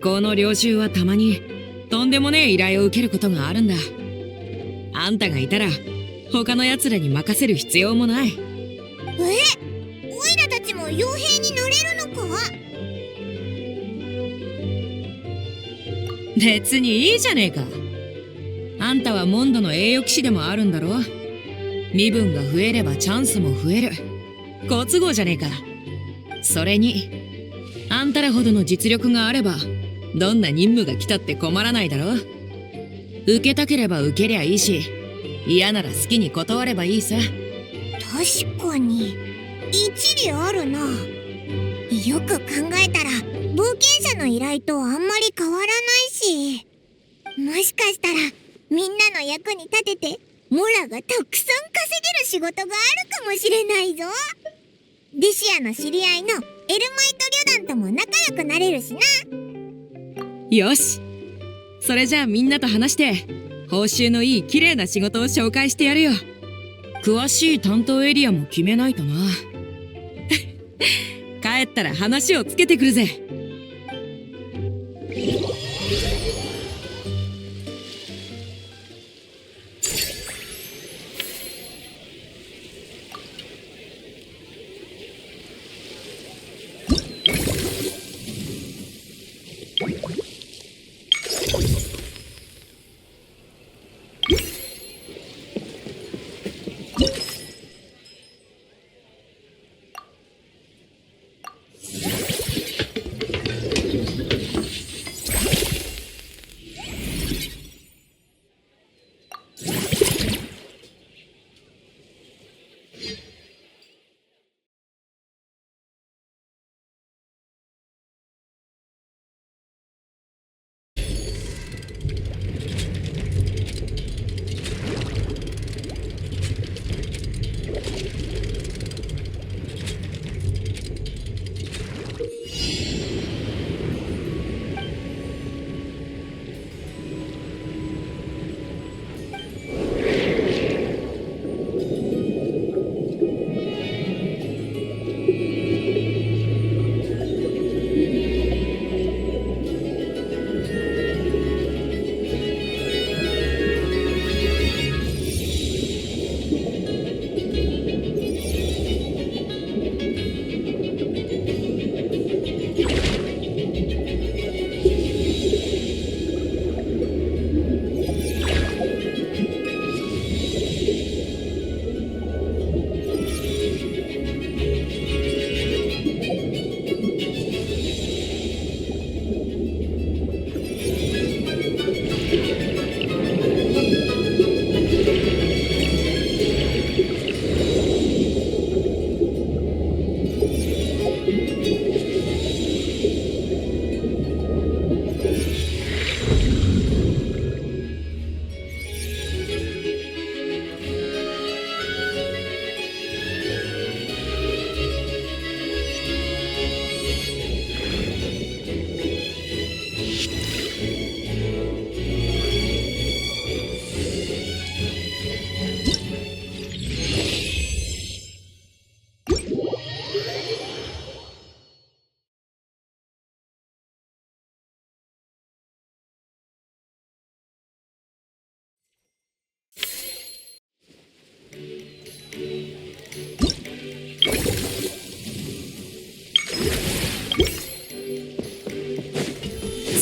考の領袖はたまにとんでもねえ依頼を受けることがあるんだ。あんたがいたら他の奴らに任せる必要もない。おいらたちも傭兵になれるのか？別にいいじゃねえか。あんたはモンドの栄誉騎士でもあるんだろ。身分が増えればチャンスも増える。好都合じゃねえか。それに、あんたらほどの実力があれば、どんな任務が来たって困らないだろ。受けたければ受けりゃいいし、嫌なら好きに断ればいいさ。確かに一理あるな。よく考えたら冒険者の依頼とあんまり変わらないし、もしかしたらみんなの役に立ててモラがたくさん稼げる仕事があるかもしれないぞ。ディシアの知り合いのエルマイト旅団とも仲良くなれるしな。よし、それじゃあみんなと話して報酬のいい綺麗な仕事を紹介してやるよ。詳しい担当エリアも決めないとな。帰ったら話をつけてくるぜ。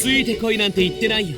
ついてこいなんて言ってないよ。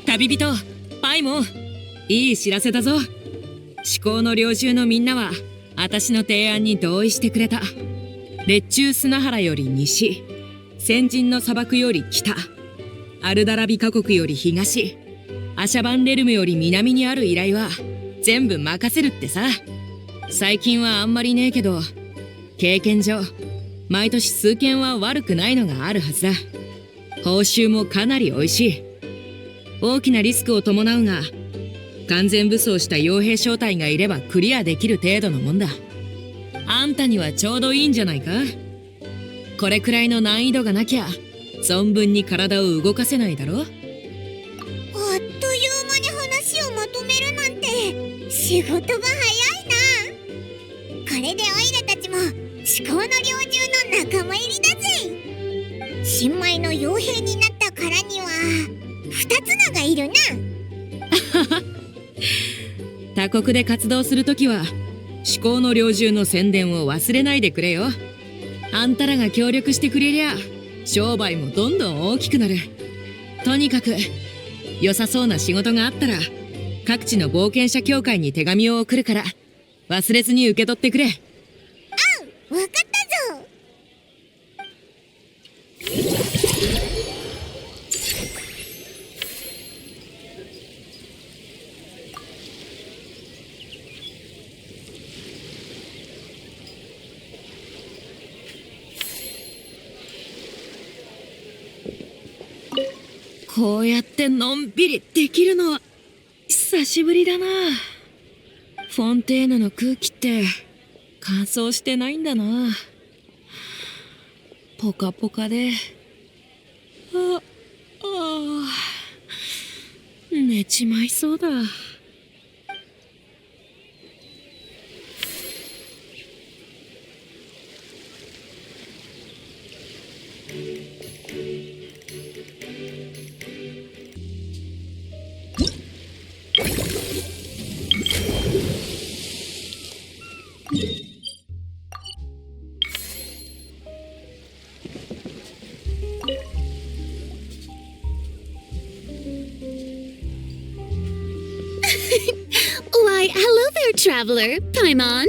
旅人パイモン、いい知らせだぞ。思考の猟銃のみんなは私の提案に同意してくれた。列中砂原より西、先人の砂漠より北、アルダラビカ国より東、アシャバンレルムより南にある依頼は全部任せるってさ。最近はあんまりねえけど、経験上毎年数件は悪くないのがあるはずだ。報酬もかなり美味しい。大きなリスクを伴うが、完全武装した傭兵小隊がいればクリアできる程度のもんだ。あんたにはちょうどいいんじゃないか。これくらいの難易度がなきゃ存分に体を動かせないだろ。あっという間に話をまとめるなんて仕事が早いな。これでオイラたちも思考の猟銃の仲間入りだぜ。新米の傭兵になったからには二つのがいるな。他国で活動するときは思考の猟銃の宣伝を忘れないでくれよ。あんたらが協力してくれりゃ商売もどんどん大きくなる。とにかく良さそうな仕事があったら各地の冒険者協会に手紙を送るから忘れずに受け取ってくれ。うん、わかったぞ。こうやってのんびりできるのは久しぶりだな。フォンテーヌの空気って乾燥してないんだな。ポカポカで、寝ちまいそうだ。Why, hello there, traveler, Paimon.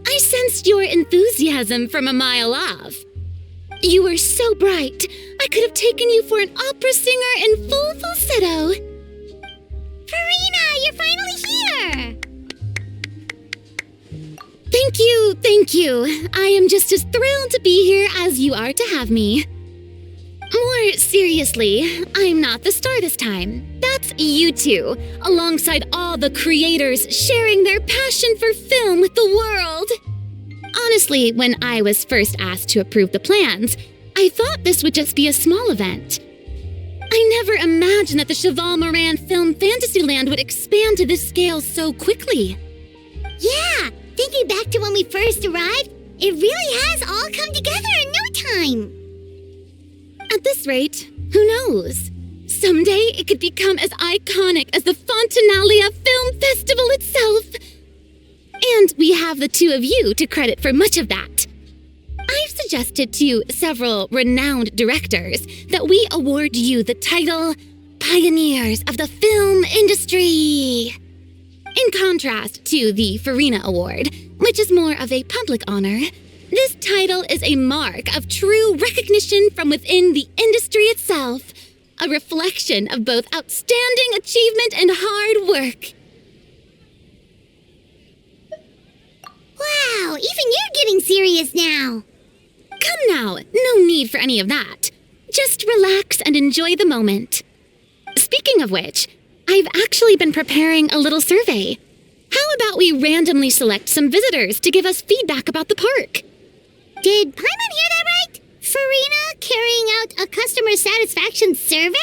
I sensed your enthusiasm from a mile off. You were so bright, I could have taken you for an opera singer in full falsetto. Farina, you're finally here! Thank you. I am just as thrilled to be here as you are to have me. More seriously, I'm not the star this time. That's you two, alongside all the creators sharing their passion for film with the world. Honestly, when I was first asked to approve the plans, I thought this would just be a small event. I never imagined that the Cheval Moran Film Fantasyland would expand to this scale so quickly. Yeah, thinking back to when we first arrived, it really has all come together in no time. At this rate, who knows? Someday it could become as iconic as the Fontanalia Film Festival itself. And we have the two of you to credit for much of that. I've suggested to several renowned directors that we award you the title Pioneers of the Film Industry. In contrast to the Farina Award, which is more of a public honor, this title is a mark of true recognition from within the industry itself, a reflection of both outstanding achievement and hard work. Wow, even you're getting serious now. Come now, no need for any of that. Just relax and enjoy the moment. Speaking of which, I've actually been preparing a little survey. How about we randomly select some visitors to give us feedback about the park? Did Paimon hear that right? Farina carrying out a customer satisfaction survey?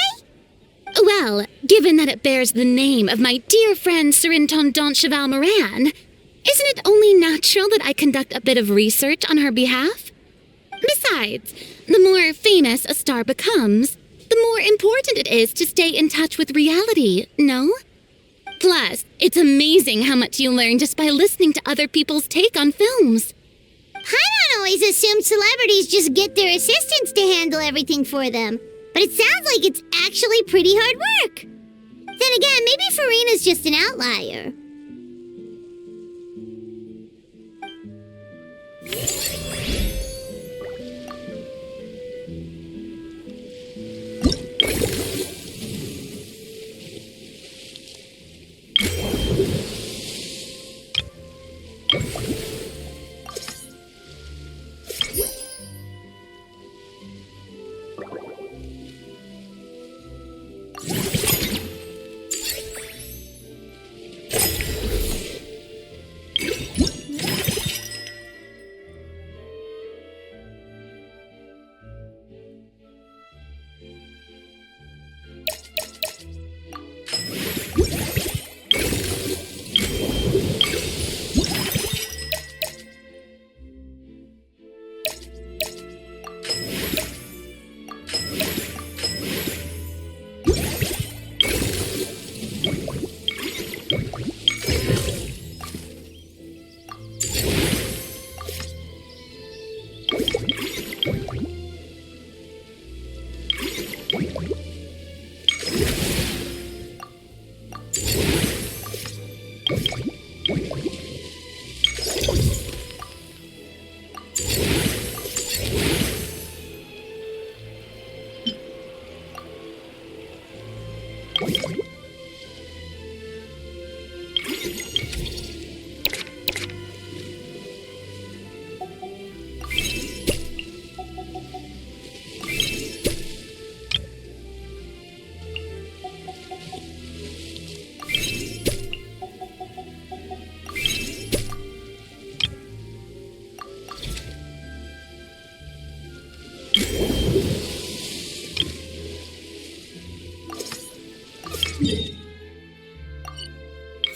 Well, given that it bears the name of my dear friend Surintendant Cheval Moran, isn't it only natural that I conduct a bit of research on her behalf? Besides, the more famous a star becomes, the more important it is to stay in touch with reality, no? Plus, it's amazing how much you learn just by listening to other people's take on films. Paimon always assumed celebrities just get their assistants to handle everything for them. But it sounds like it's actually pretty hard work. Then again, maybe Farina's just an outlier.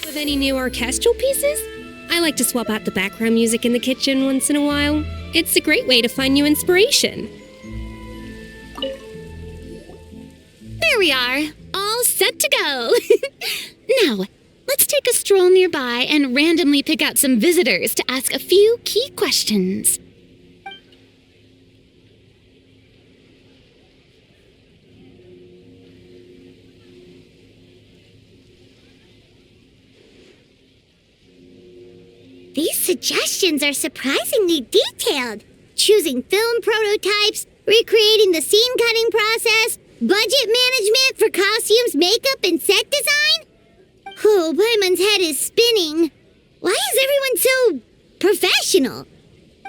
With any new orchestral pieces? I like to swap out the background music in the kitchen once in a while. It's a great way to find new inspiration. There we are, all set to go. Now, let's take a stroll nearby and randomly pick out some visitors to ask a few key questions. These suggestions are surprisingly detailed. Choosing film prototypes, recreating the scene cutting process, budget management for costumes, makeup, and set design? Oh, Paimon's head is spinning. Why is everyone so professional?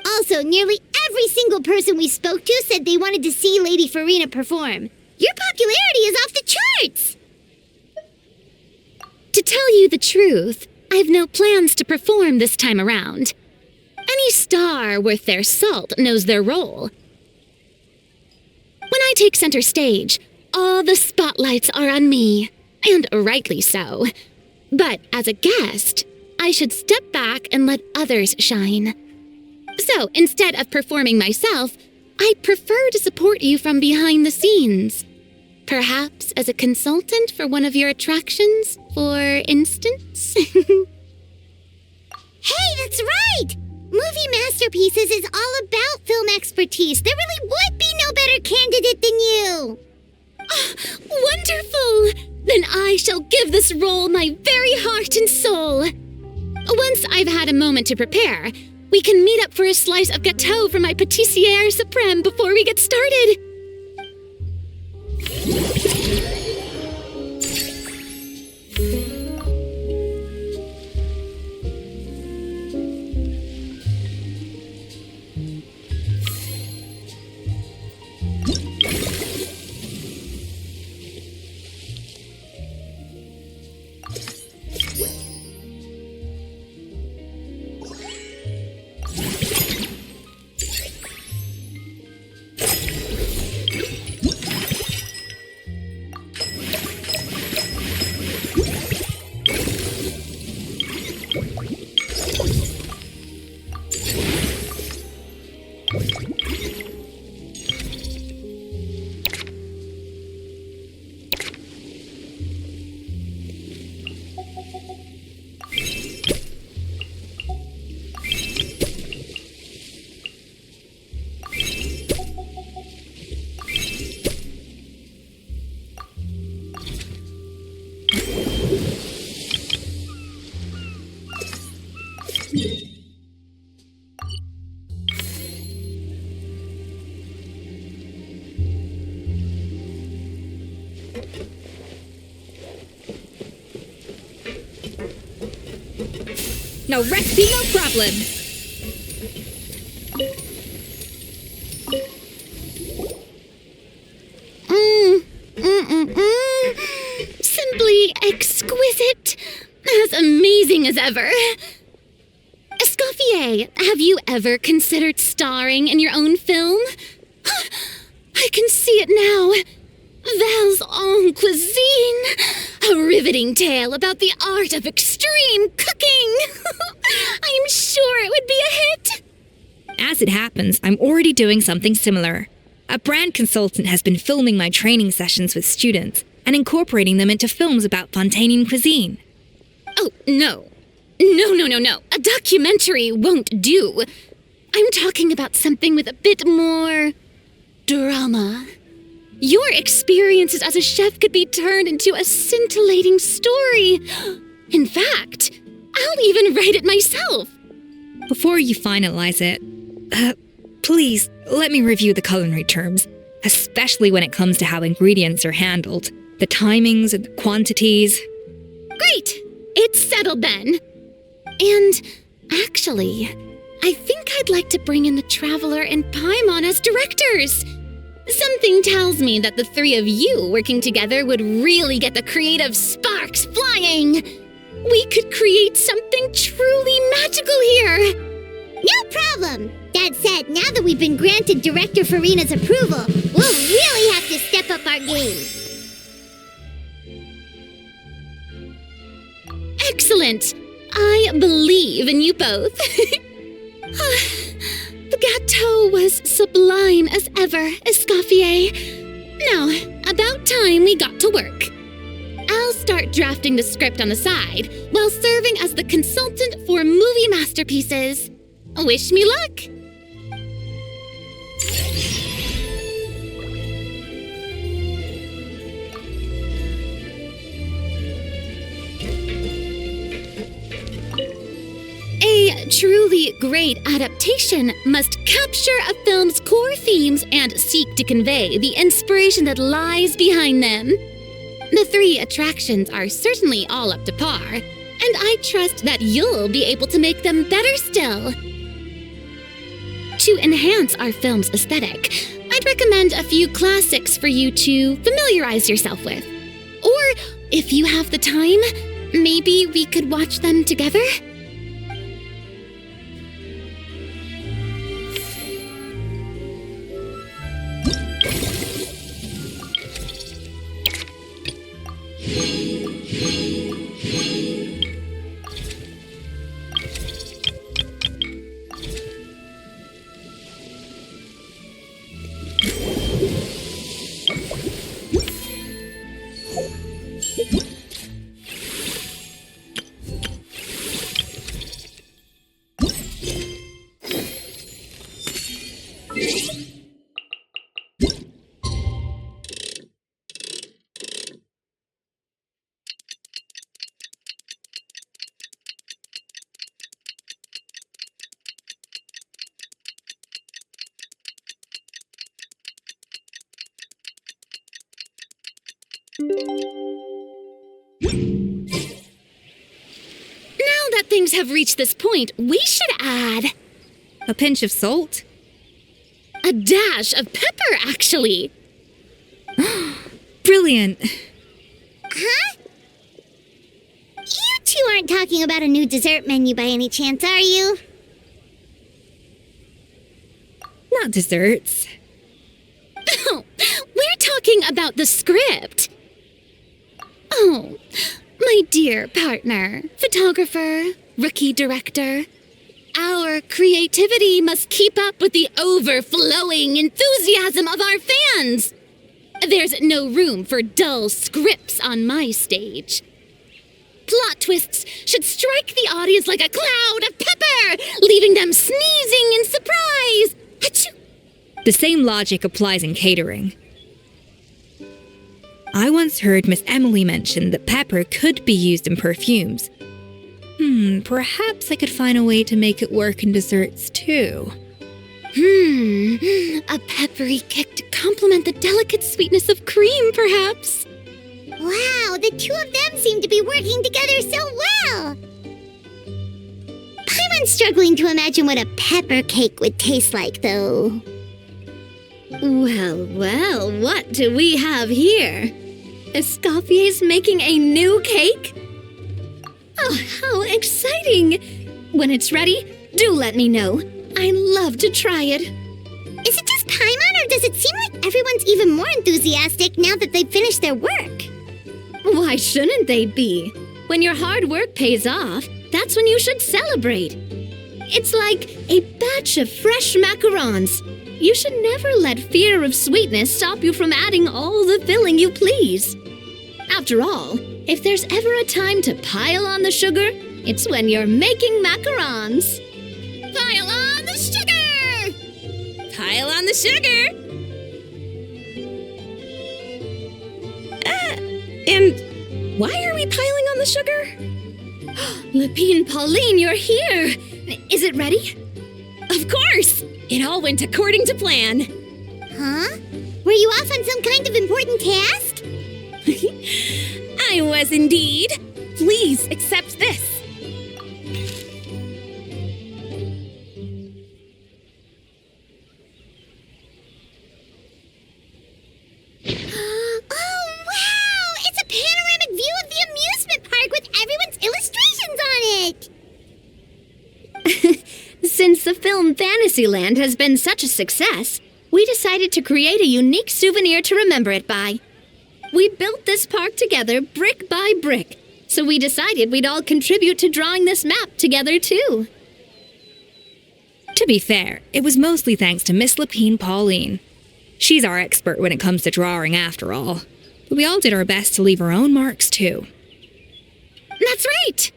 Also, nearly every single person we spoke to said they wanted to see Lady Farina perform. Your popularity is off the charts! To tell you the truth, I've no plans to perform this time around. Any star worth their salt knows their role. When I take center stage, all the spotlights are on me, and rightly so. But as a guest, I should step back and let others shine. So instead of performing myself, I'd prefer to support you from behind the scenes. Perhaps as a consultant for one of your attractions, for instance? Hey, that's right! Movie Masterpieces is all about film expertise. There really would be no better candidate than you! Oh, wonderful! Then I shall give this role my very heart and soul. Once I've had a moment to prepare, we can meet up for a slice of gâteau from my pâtissière suprême before we get started. No recipe, no problem. Simply exquisite. As amazing as ever. Escoffier, have you ever considered starring in your own film? I can see it now. Val's own cuisine. A riveting tale about the art of extreme cooking. I'm sure it would be a hit. As it happens, I'm already doing something similar. A brand consultant has been filming my training sessions with students and incorporating them into films about Fontanian cuisine. Oh, no. No. A documentary won't do. I'm talking about something with a bit more drama. Your experiences as a chef could be turned into a scintillating story. In fact, I'll even write it myself. Before you finalize it, please let me review the culinary terms, especially when it comes to how ingredients are handled, the timings and the quantities. Great! It's settled then. And actually, I think I'd like to bring in the Traveler and Paimon as directors. Something tells me that the three of you working together would really get the creative sparks flying. We could create something truly magical here. No problem. That said, now that we've been granted Director Farina's approval, we'll really have to step up our game. Excellent. I believe in you both. The gâteau was sublime as ever, Escoffier. Now, about time we got to work. I'll start drafting the script on the side while serving as the consultant for movie masterpieces. Wish me luck! A truly great adaptation must capture a film's core themes and seek to convey the inspiration that lies behind them. The three attractions are certainly all up to par, and I trust that you'll be able to make them better still. To enhance our film's aesthetic, I'd recommend a few classics for you to familiarize yourself with. Or, if you have the time, maybe we could watch them together? Now that things have reached this point, we should add A pinch of salt? a dash of pepper, actually. Brilliant. Huh? You two aren't talking about a new dessert menu by any chance, are you? Not desserts. Oh, we're talking about the script. Oh, my dear partner, photographer, rookie director. Our creativity must keep up with the overflowing enthusiasm of our fans. There's no room for dull scripts on my stage. Plot twists should strike the audience like a cloud of pepper, leaving them sneezing in surprise. Achoo! The same logic applies in catering. I once heard Miss Emily mention that pepper could be used in perfumes. Perhaps I could find a way to make it work in desserts too. A peppery kick to complement the delicate sweetness of cream, perhaps. the two of them seem to be working together so well. I'm struggling to imagine what a pepper cake would taste like, though. Well, well, what do we have here? Escoffier's making a new cake? Oh, how exciting! When it's ready, do let me know. I'd love to try it. Is it just Paimon, or does it seem like everyone's even more enthusiastic now that they've finished their work? Why shouldn't they be? When your hard work pays off, that's when you should celebrate. It's like a batch of fresh macarons. You should never let fear of sweetness stop you from adding all the filling you please. After all, if there's ever a time to pile on the sugar, it's when you're making macarons. Pile on the sugar! Pile on the sugar! And why are we piling on the sugar? Lepine Pauline, you're here! Is it ready? Of course! It all went according to plan. Huh? Were you off on some kind of important task? I was indeed. Please accept this. Since the film Fantasyland has been such a success, we decided to create a unique souvenir to remember it by. We built this park together brick by brick, so we decided we'd all contribute to drawing this map together too. To be fair, it was mostly thanks to Miss Lepine Pauline. She's our expert when it comes to drawing after all. But we all did our best to leave our own marks too. That's right!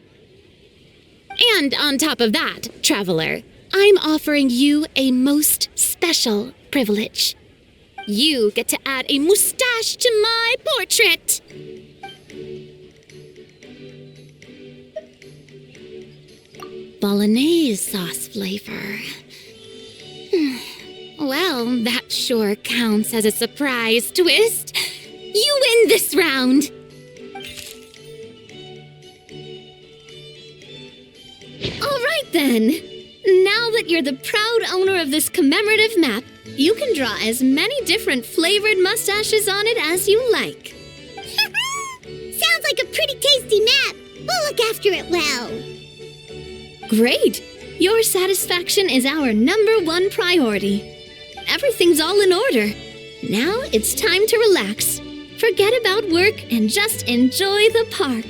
And on top of that, traveler, I'm offering you a most special privilege. You get to add a mustache to my portrait. Bolognese sauce flavor. Well, that sure counts as a surprise twist. You win this round. All right then. Now that you're the proud owner of this commemorative map, you can draw as many different flavored mustaches on it as you like. Sounds like a pretty tasty map. We'll look after it well. Great! Your satisfaction is our #1 priority. Everything's all in order. Now it's time to relax. Forget about work and just enjoy the park.